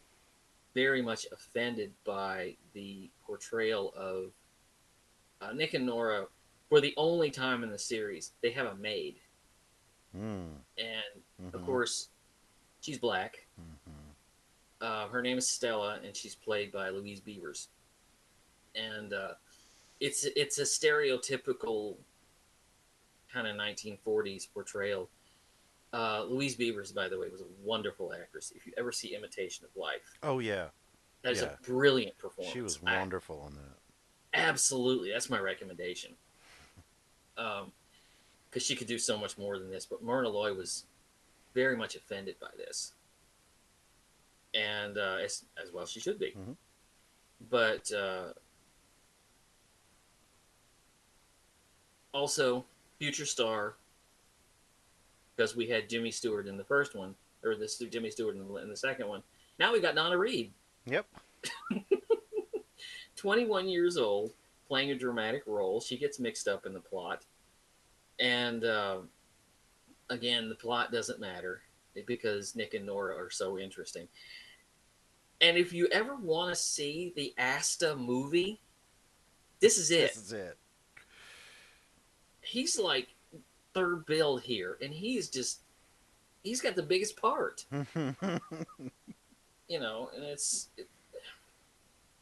very much offended by the portrayal of Nick and Nora. For the only time in the series, they have a maid. And, of course, she's black. Her name is Stella, and she's played by Louise Beavers. And it's a stereotypical kind of 1940s portrayal. Louise Beavers, by the way, was a wonderful actress. If you ever see Imitation of Life. Oh, yeah. That is a brilliant performance. She was wonderful on that. Absolutely. That's my recommendation. Because she could do so much more than this. But Myrna Loy was very much offended by this. And as well she should be. But also, future star, because we had Jimmy Stewart in the first one, or Jimmy Stewart in the second one. Now we got Donna Reed. Yep. 21 years old, playing a dramatic role. She gets mixed up in the plot. And again, the plot doesn't matter because Nick and Nora are so interesting. And if you ever want to see the Asta movie, this is it. This is it. He's like third bill here, and he's got the biggest part. You know, and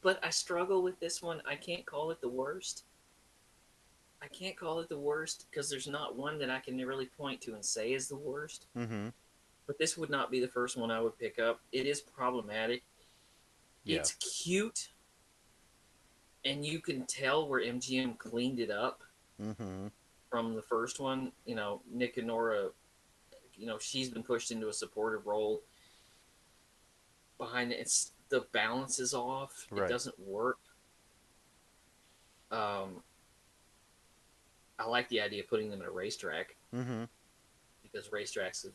but I struggle with this one. I can't call it the worst. I can't call it the worst because there's not one that I can really point to and say is the worst. But this would not be the first one I would pick up. It is problematic. Yeah. It's cute, and you can tell where MGM cleaned it up from the first one. You know, Nick and Nora, you know, she's been pushed into a supportive role. Behind it, the balance is off. Right. It doesn't work. I like the idea of putting them in a racetrack because racetracks have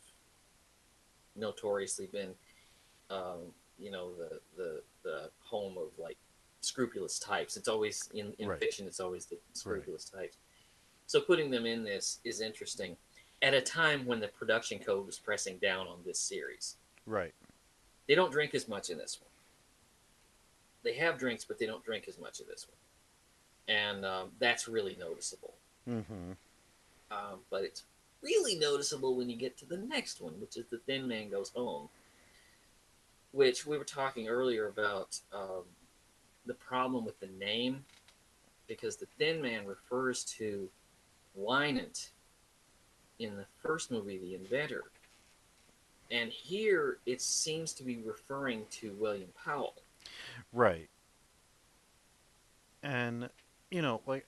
notoriously been, you know, the home of like scrupulous types. It's always in fiction. It's always the scrupulous types. So putting them in this is interesting at a time when the production code was pressing down on this series. Right. They don't drink as much in this one. They have drinks, but they don't drink as much in this one. And that's really noticeable. Mm-hmm. But it's really noticeable when you get to the next one, which is The Thin Man Goes Home, which we were talking earlier about the problem with the name, because the Thin Man refers to Lynott in the first movie, The Inventor. And here it seems to be referring to William Powell. Right. And, you know, like,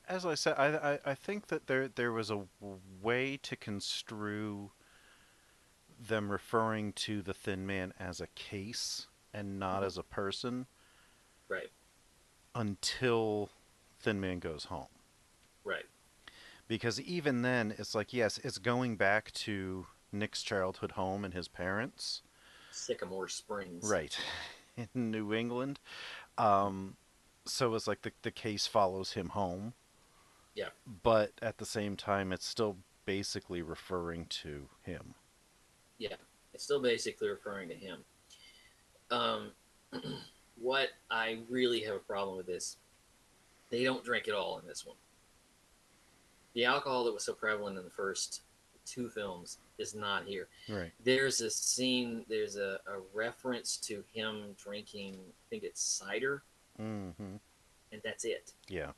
as I said, I think that there was a way to construe them referring to the Thin Man as a case and not as a person Right. until Thin Man Goes Home. Right. Because even then, it's like, yes, it's going back to Nick's childhood home and his parents. Sycamore Springs. Right. In New England. So it's like the case follows him home. Yeah. But at the same time, it's still basically referring to him. Yeah. It's still basically referring to him. What I really have a problem with is they don't drink at all in this one. The alcohol that was so prevalent in the first two films is not here. Right. There's a scene, there's a reference to him drinking, I think it's cider, Mm-hmm. and that's it. Yeah.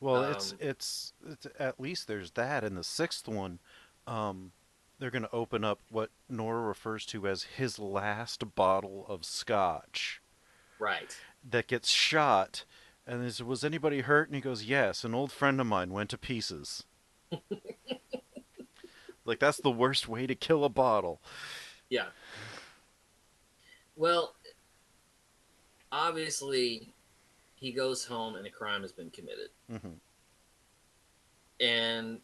Well, it's at least there's that. In the sixth one, they're going to open up what Nora refers to as his last bottle of scotch. Right. That gets shot, and he says, "Was anybody hurt?" And he goes, "Yes, an old friend of mine went to pieces." Like, that's the worst way to kill a bottle. Yeah. Well, obviously, he goes home and a crime has been committed. Mm-hmm. And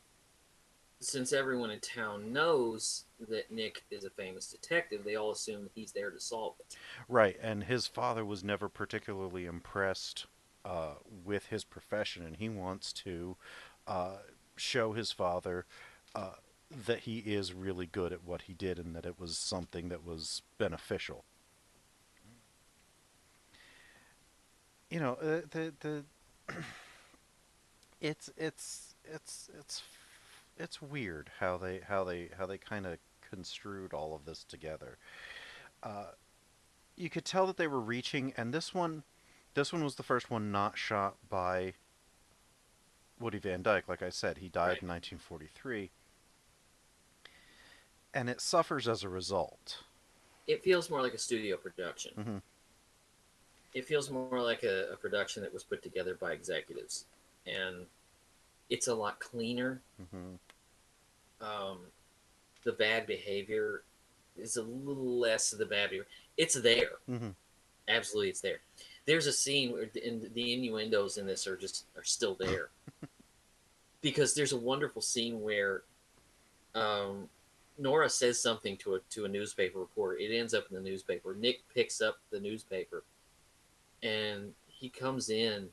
since everyone in town knows that Nick is a famous detective, they all assume that he's there to solve it. Right, and his father was never particularly impressed with his profession, and he wants to show his father that he is really good at what he did and that it was something that was beneficial. You know, it's weird how they kind of construed all of this together. You could tell that they were reaching, and this one was the first one not shot by Woody Van Dyke. Like I said, he died in 1943, and it suffers as a result. It feels more like a studio production. Mm-hmm. It feels more like a production that was put together by executives, and it's a lot cleaner. Mm-hmm. The bad behavior is a little less of the bad behavior. It's there. Mm-hmm. Absolutely, it's there. There's a scene where the innuendos in this are still there. Because there's a wonderful scene where Nora says something to a newspaper reporter. It ends up in the newspaper. Nick picks up the newspaper, and he comes in,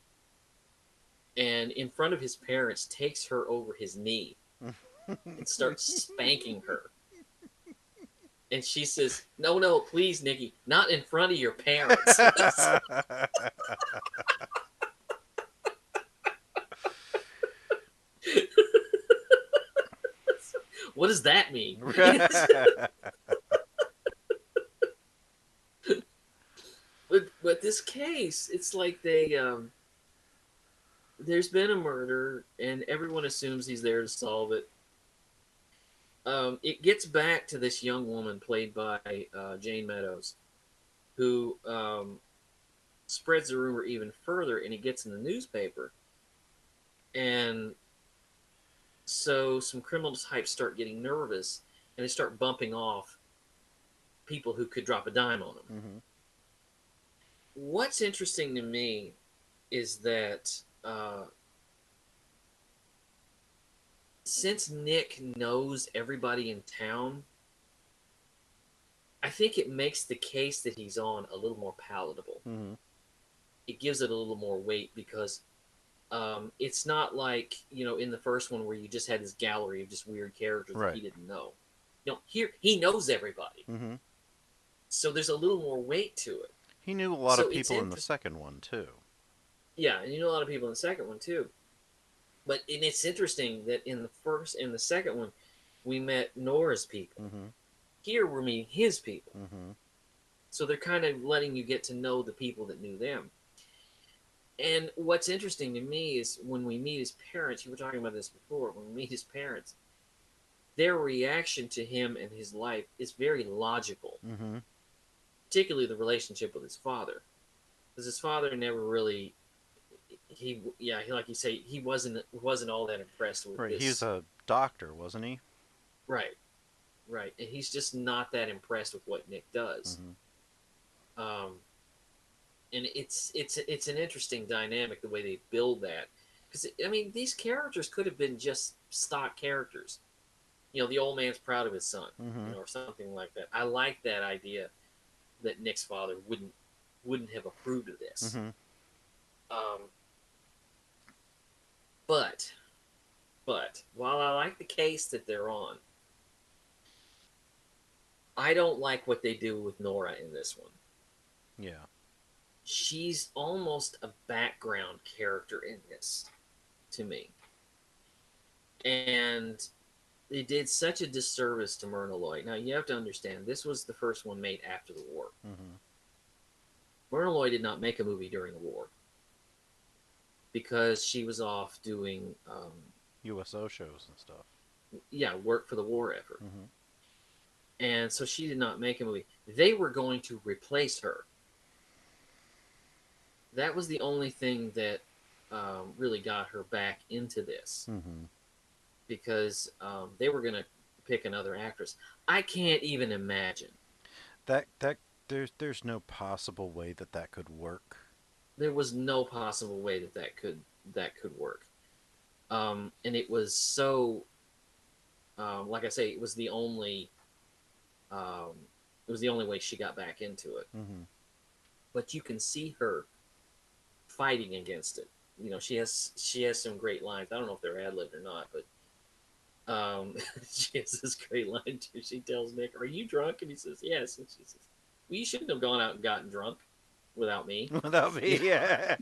and in front of his parents, takes her over his knee and starts spanking her. And she says, no, please, Nikki, not in front of your parents. What does that mean? But this case, it's like there's been a murder, and everyone assumes he's there to solve it. It gets back to this young woman played by Jane Meadows, who spreads the rumor even further, and it gets in the newspaper. And so some criminal types start getting nervous, and they start bumping off people who could drop a dime on them. Mm-hmm. What's interesting to me is that since Nick knows everybody in town, I think it makes the case that he's on a little more palatable. Mm-hmm. It gives it a little more weight because it's not like, in the first one where you just had this gallery of just weird characters that he didn't know. Here he knows everybody, Mm-hmm. so there's a little more weight to it. He knew a lot So of it's people in the second one too. Yeah, and you know a lot of people in the second one too. And it's interesting that in the second one, we met Nora's people. Mm-hmm. Here we're meeting his people. Mm-hmm. So they're kind of letting you get to know the people that knew them. And what's interesting to me is when we meet his parents, you were talking about this before, when we meet his parents, their reaction to him and his life is very logical, Mm-hmm. particularly the relationship with his father. Because his father never really, like you say, he wasn't all that impressed with Right. this. He was a doctor, wasn't he? Right, right. And he's just not that impressed with what Nick does. Mm-hmm. And it's an interesting dynamic the way they build that, because I mean these characters could have been just stock characters, the old man's proud of his son, Mm-hmm. or something like that. I like that idea that Nick's father wouldn't have approved of this. Mm-hmm. um, but while I like the case that they're on, I don't like what they do with Nora in this one. Yeah. She's almost a background character in this to me. And they did such a disservice to Myrna Loy. Now, you have to understand, this was the first one made after the war. Mm-hmm. Myrna Loy did not make a movie during the war because she was off doing, USO shows and stuff. work for the war effort. Mm-hmm. And so she did not make a movie. They were going to replace her. That was the only thing that really got her back into this, Mm-hmm. because they were going to pick another actress. I can't even imagine. That there's no possible way that could work. There was no possible way that could work. And it was so, like I say, it was the only way she got back into it. Mm-hmm. But you can see her fighting against it. She has some great lines. I don't know if they're ad libbed or not, but she has this great line too. She tells Nick, "Are you drunk?" And he says, "Yes." And she says, "Well, you shouldn't have gone out and gotten drunk without me." Without me, yeah.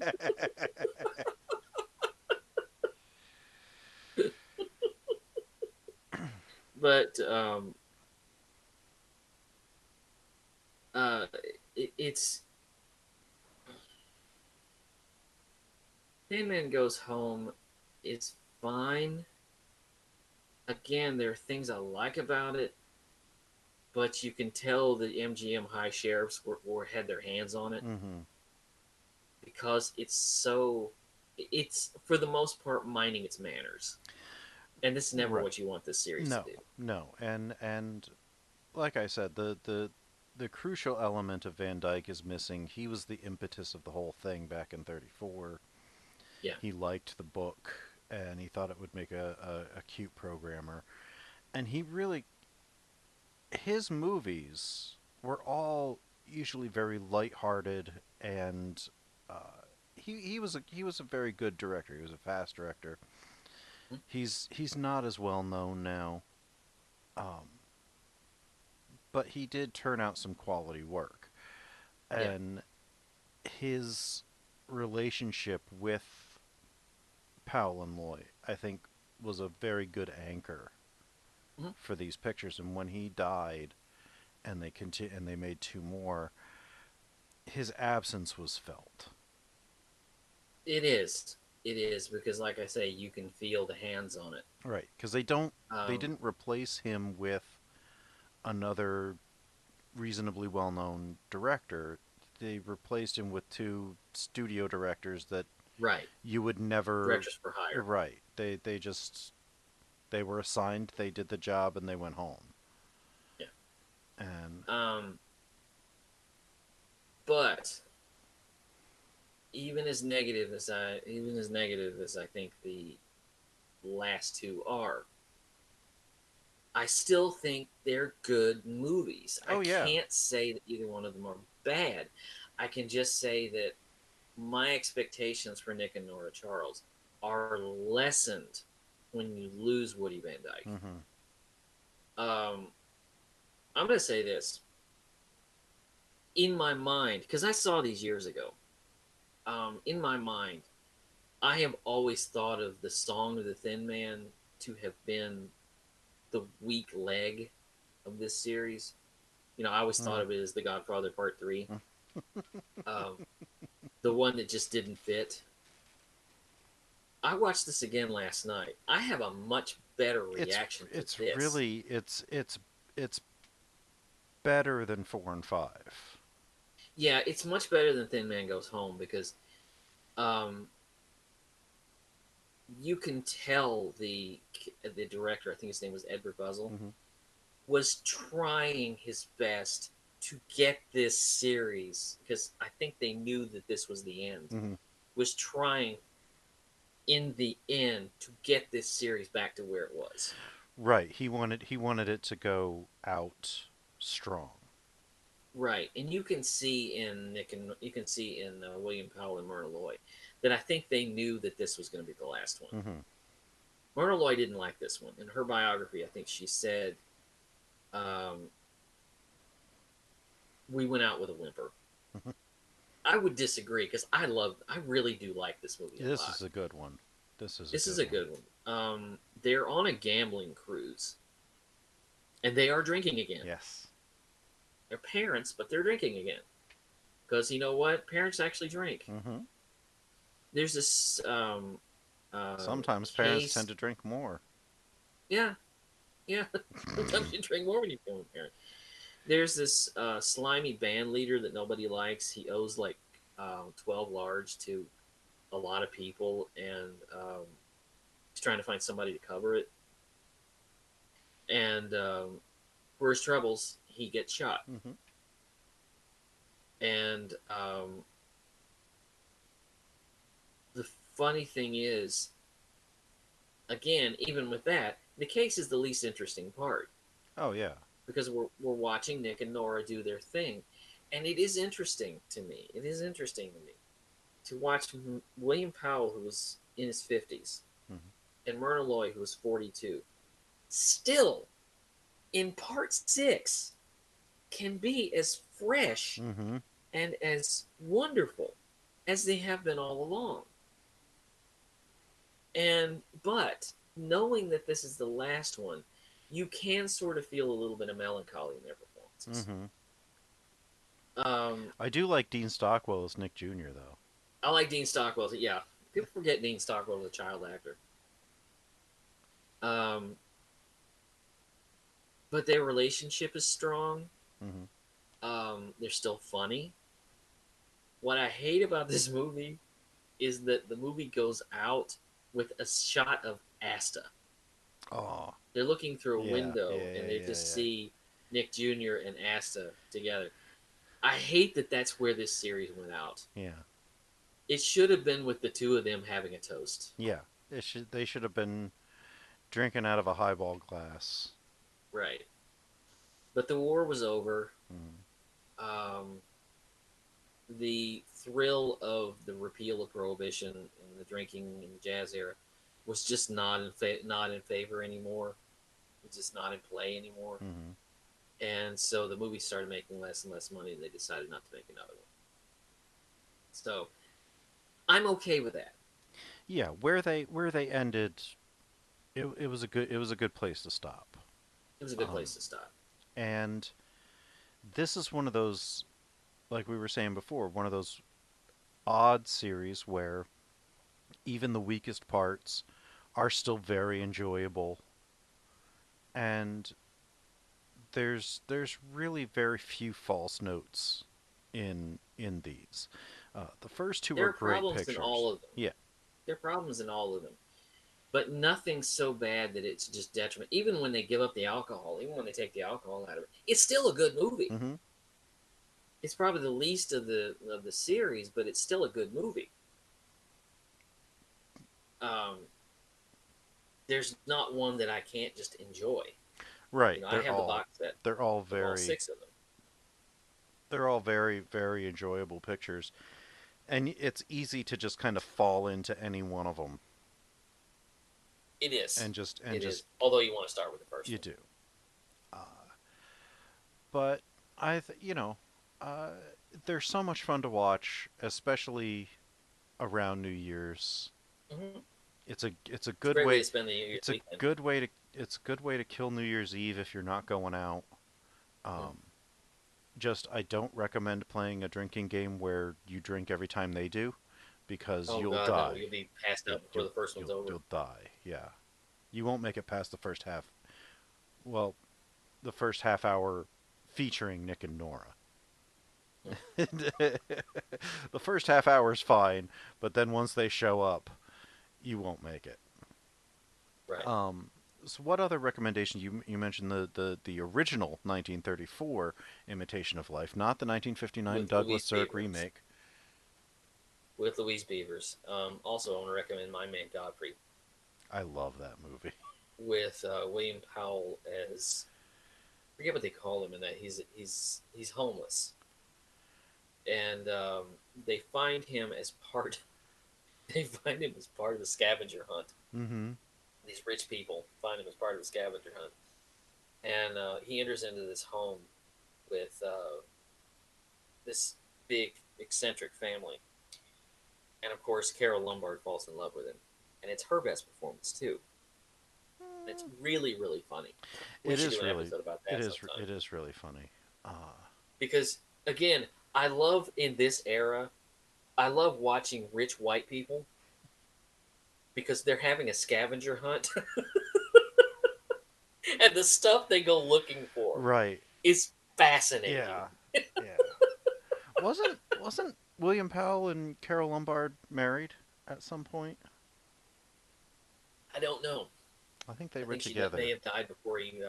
But it's Tin Man Goes Home. It's fine. Again, there are things I like about it, but you can tell the MGM high sheriffs had their hands on it, Mm-hmm. because it's for the most part minding its manners, and this is never Right. what you want this series No, to do. no, and like I said, the crucial element of Van Dyke is missing. He was the impetus of the whole thing back in '34. Yeah. He liked the book, and he thought it would make a cute programmer. And his movies were all usually very lighthearted, and he was a very good director. He was a fast director. Hmm? He's not as well known now, um, but he did turn out some quality work, Yeah. and his relationship with Powell and Loy, I think, was a very good anchor Mhm. for these pictures. And when he died, and they made two more, his absence was felt. It is because, like I say, you can feel the hands on it. Right, because they didn't Um, replace him with another reasonably well-known director. They replaced him with two studio directors that right. you would never. Directors for hire. Right. They were assigned, they did the job, and they went home. Yeah. And But even as negative as I think the last two are, I still think they're good movies. Oh, yeah. I can't say that either one of them are bad. I can just say that my expectations for Nick and Nora Charles are lessened when you lose Woody Van Dyke. mm-hmm. I'm going to say this. In my mind, because I saw these years ago, in my mind, I have always thought of the Song of the Thin Man to have been the weak leg of this series. You know, I always thought of it as The Godfather Part 3. um, the one that just didn't fit. I watched this again last night. I have a much better reaction to it's this. really it's better than 4 and 5. Yeah, it's much better than Thin Man Goes Home because you can tell the director, I think his name was Edward Buzzell, was trying his best to get this series, because I think they knew that this was the end, was trying in the end to get this series back to where it was. Right. He wanted it to go out strong. Right, and you can see in William Powell and Myrna Loy that I think they knew that this was going to be the last one. Myrna Loy didn't like this one. In her biography, I think she said, "We went out with a whimper." I would disagree because I really do like this movie. This is a good one. This is a good one. They're on a gambling cruise, and they are drinking again. Yes. They're parents, but they're drinking again. Because you know what? Parents actually drink. There's this. Sometimes parents tend to drink more. Yeah. Yeah. Sometimes you drink more when you become a parent. There's this slimy band leader that nobody likes. He owes like 12 large to a lot of people, and he's trying to find somebody to cover it. And for his troubles, he gets shot. And the funny thing is, again, even with that, the case is the least interesting part. Oh, yeah. Because we're watching Nick and Nora do their thing. And it is interesting to me. It is interesting to me to watch William Powell, who was in his 50s, and Myrna Loy, who was 42, still, in part 6, can be as fresh and as wonderful as they have been all along. But knowing that this is the last one, you can sort of feel a little bit of melancholy in their performances. I do like Dean Stockwell as Nick Jr., though. I like Dean Stockwell. Yeah, people forget Dean Stockwell was a child actor. But their relationship is strong. They're still funny. What I hate about this movie is that the movie goes out with a shot of Asta. Oh. They're looking through a window, and they just see Nick Jr. and Asta together. I hate that that's where this series went out. Yeah. It should have been with the two of them having a toast. Yeah. They should have been drinking out of a highball glass. Right. But the war was over. The thrill of the repeal of Prohibition and the drinking in the jazz era was just not in favor anymore. It's just not in play anymore. And so the movie started making less and less money, and they decided not to make another one. So I'm okay with that. Yeah, where they ended, it was a good place to stop. It was a good place to stop. And this is one of those, like we were saying before, one of those odd series where even the weakest parts are still very enjoyable. And there's really very few false notes in these. The first two are great pictures. There are problems in all of them. Yeah. There are problems in all of them. But nothing so bad that it's just detriment. Even when they give up the alcohol, even when they take the alcohol out of it, it's still a good movie. It's probably the least of the series, but it's still a good movie. There's not one that I can't just enjoy. Right. You know, I have the box set. They're all all 6 of them. They're all very, very enjoyable pictures. And it's easy to just kind of fall into any one of them. It is. And just Although you want to start with the first one. You do. but uh, they're so much fun to watch, especially around New Year's. Mm-hmm. It's a It's a good great way way to spend the New Year's it's a weekend. good way to it's a good way to kill New Year's Eve if you're not going out. Mm. Um, just I don't recommend playing a drinking game where you drink every time they do, because Oh you'll God, no! die. You'll be passed You'll out before you'll the first one's you'll over. you'll die. Yeah, you won't make it past the first half. Well, the first half hour featuring Nick and Nora. Mm. The first half hour is fine, but then once they show up, you won't make it. Right. Um, so what other recommendations? You mentioned the original 1934 Imitation of Life, not the 1959 With Douglas Louise Sirk Beavers. remake. With Louise Beavers. Also, I want to recommend My Man Godfrey I love that movie. with William Powell as, I forget what they call him in that. He's homeless, and they find him as part. They find him as part of the scavenger hunt. Mm-hmm. These rich people find him as part of the scavenger hunt, and he enters into this home with this big eccentric family, and of course Carol Lombard falls in love with him, and it's her best performance too. It's really really funny. We It should is do an really, episode about it that is, sometime it is really funny. because again, I love in this era. I love watching rich white people because they're having a scavenger hunt, and the stuff they go looking for Right. is fascinating. Yeah. Yeah. Wasn't William Powell and Carol Lombard married at some point? I don't know. I think they I were think she together. may have died before he.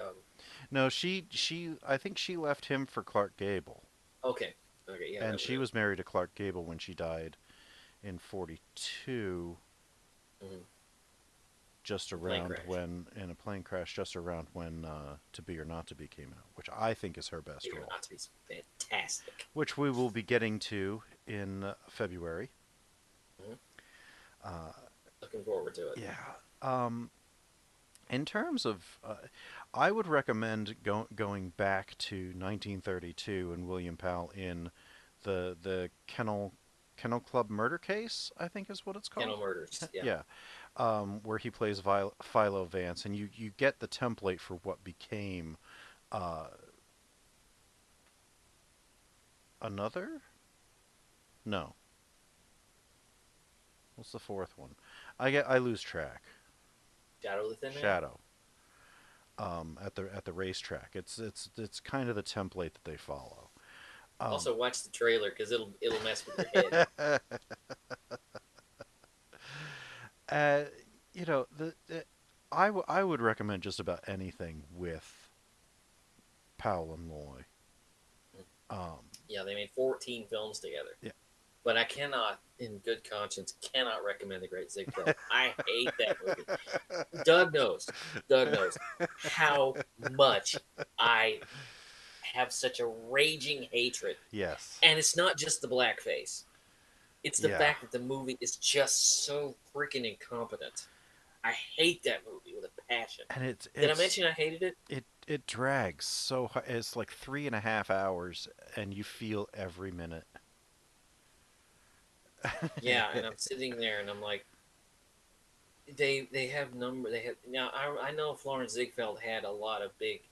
No, I think she left him for Clark Gable, Okay. Okay. Yeah, and that she would. was married to Clark Gable when she died in '42, Mm-hmm. just Plane around crash. when in a plane crash, just around when To Be or Not to Be came out, which I think is her best Figure role, not to be fantastic. which we will be getting to in February. Mm-hmm. Uh, Looking forward to it. yeah. In terms of, I would recommend going back to 1932 and William Powell in the Kennel Club murder case, I think is what it's Kennel called. Murders. Yeah. Yeah, where he plays Philo Vance, and you get the template for what became uh, another. No, what's the fourth one? I lose track. Shadow of the Thin Man. Shadow. At the racetrack. It's kind of the template that they follow. Also, watch the trailer because it'll mess with your head. uh, I would recommend just about anything with Powell and Loy. Yeah, they made 14 films together. Yeah. But I cannot, in good conscience, cannot recommend The Great Ziegfeld. I hate that movie. Doug knows. Doug knows how much I have such a raging hatred. Yes. And it's not just the blackface. It's the Yeah. fact that the movie is just so freaking incompetent. I hate that movie with a passion. And Did I mention I hated it? It drags so hard. It's like 3.5 hours, and you feel every minute. Yeah, and I'm sitting there and I'm like, they have now I know Florence Ziegfeld had a lot of big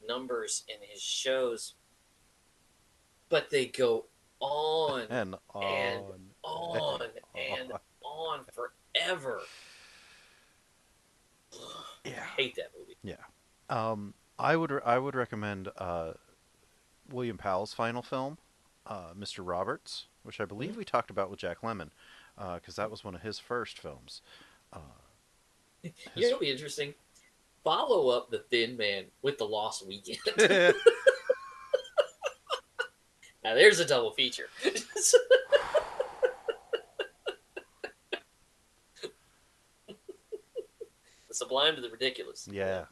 numbers in his shows, but they go on and and on on and on forever. Yeah. I hate that movie. Yeah. I would recommend William Powell's final film, Mr. Roberts, which I believe we talked about with Jack Lemmon, because that was one of his first films. You know what'll be interesting? Follow up The Thin Man with The Lost Weekend. Now there's a double feature. The sublime to the ridiculous. Yeah.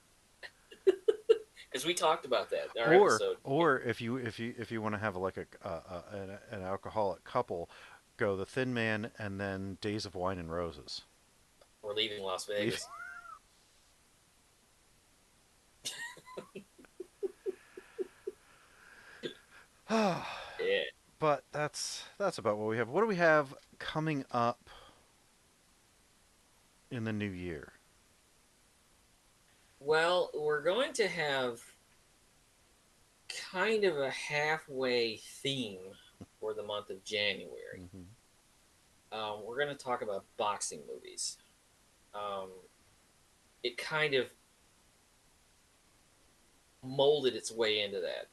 Because we talked about that in our episode. Or if you want to have like an alcoholic couple, go The Thin Man and then Days of Wine and Roses. We're leaving Las Vegas. Yeah. But that's about what we have. What do we have coming up in the new year? Well, we're going to have kind of a halfway theme for the month of January. Hmm. We're going to talk about boxing movies. Um, it kind of molded its way into that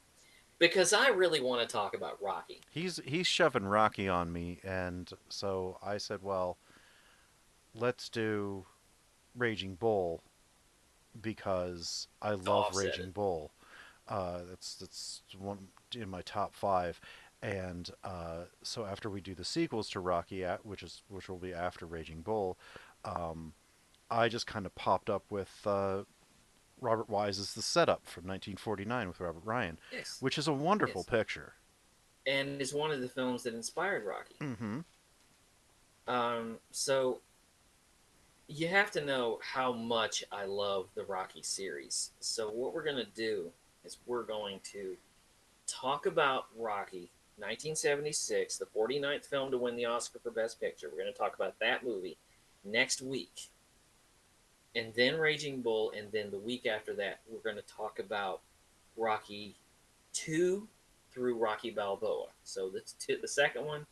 because I really want to talk about Rocky. He's shoving Rocky on me, and so I said, well, let's do Raging Bull because I love Offset Raging it. Bull. That's one in my top five, and so after we do the sequels to Rocky, which will be after Raging Bull, um, I just kind of popped up with Robert Wise's The Setup from 1949 with Robert Ryan, Yes, which is a wonderful yes, picture. and it's one of the films that inspired Rocky. Mm-hmm. So you have to know how much I love the Rocky series. So what we're gonna do is we're going to talk about Rocky 1976, the 49th film to win the Oscar for Best Picture. We're going to talk about that movie next week. And then Raging Bull, and then the week after that, we're going to talk about Rocky 2 through Rocky Balboa. So the second one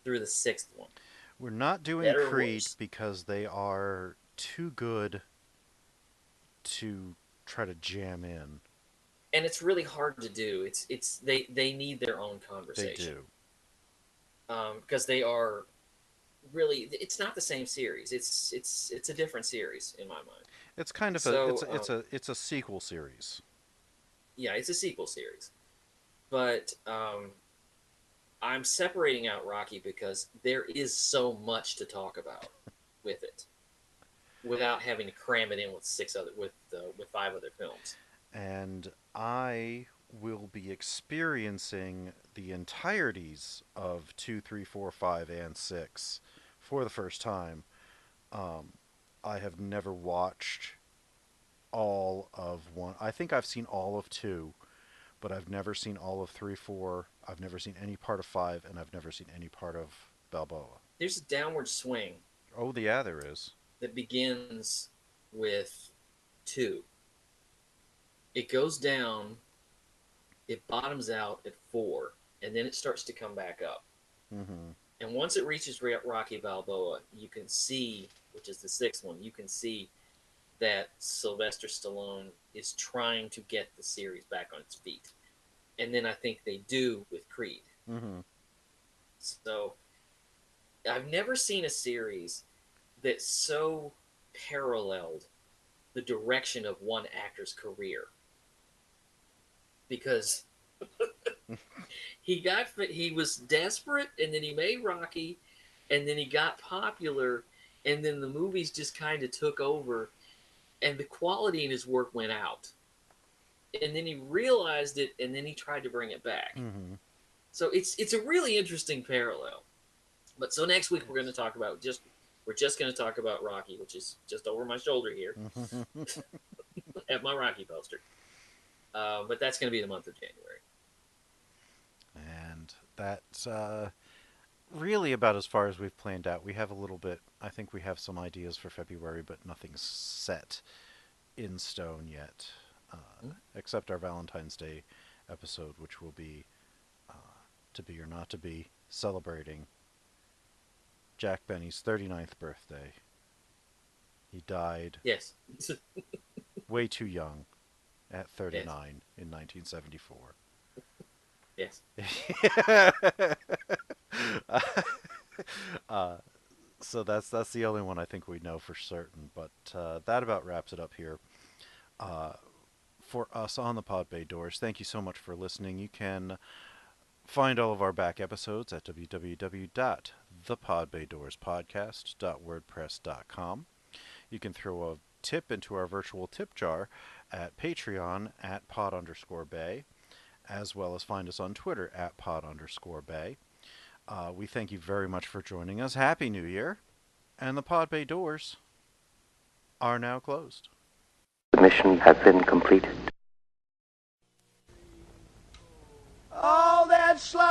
through the sixth one. We're not doing Better or Creed worse. because they are too good to try to jam in. And it's really hard to do. They need their own They conversation. do. Because they are really, it's not the same series. It's a different series in my mind. It's kind of a So it's a sequel series. yeah, it's a sequel series, but I'm separating out Rocky because there is so much to talk about with it, without having to cram it in with with five other films. And I will be experiencing the entireties of 2, 3, 4, 5, and 6 for the first time. Um, I have never watched all of one. I think I've seen all of 2, but I've never seen all of 3, 4. I've never seen any part of 5, and I've never seen any part of Balboa. There's a downward swing Oh, yeah, there is. that begins with two. It goes down, it bottoms out at four, and then it starts to come back up. Mm-hmm. And once it reaches Rocky Balboa, you can see, which is the sixth one, you can see that Sylvester Stallone is trying to get the series back on its feet. And then I think they do with Creed. Mm-hmm. So I've never seen a series that so paralleled the direction of one actor's career. Because he was desperate, and then he made Rocky, and then he got popular, and then the movies just kind of took over, and the quality in his work went out. And then he realized it, and then he tried to bring it back. Mm-hmm. So it's a really interesting parallel. But so next week we're going to talk about we're just going to talk about Rocky, which is just over my shoulder here at my Rocky poster. But that's going to be the month of January. And that's really about as far as we've planned out. We have a little bit, I think we have some ideas for February, but nothing's set in stone yet, except our Valentine's Day episode, which will be To Be or Not to Be, celebrating Jack Benny's 39th birthday. He died Yes. way too young at 39 Yes. in 1974. Yes. So that's the only one I think we know for certain. But that about wraps it up here for us on the Pod Bay Doors. Thank you so much for listening. You can find all of our back episodes at www.thepodbaydorspodcast.wordpress.com. You can throw a tip into our virtual tip jar at Patreon at pod_bay, as well as find us on Twitter at pod_bay. We thank you very much for joining us. Happy New Year. And the Pod Bay doors are now closed. The mission has been completed. All that that slum.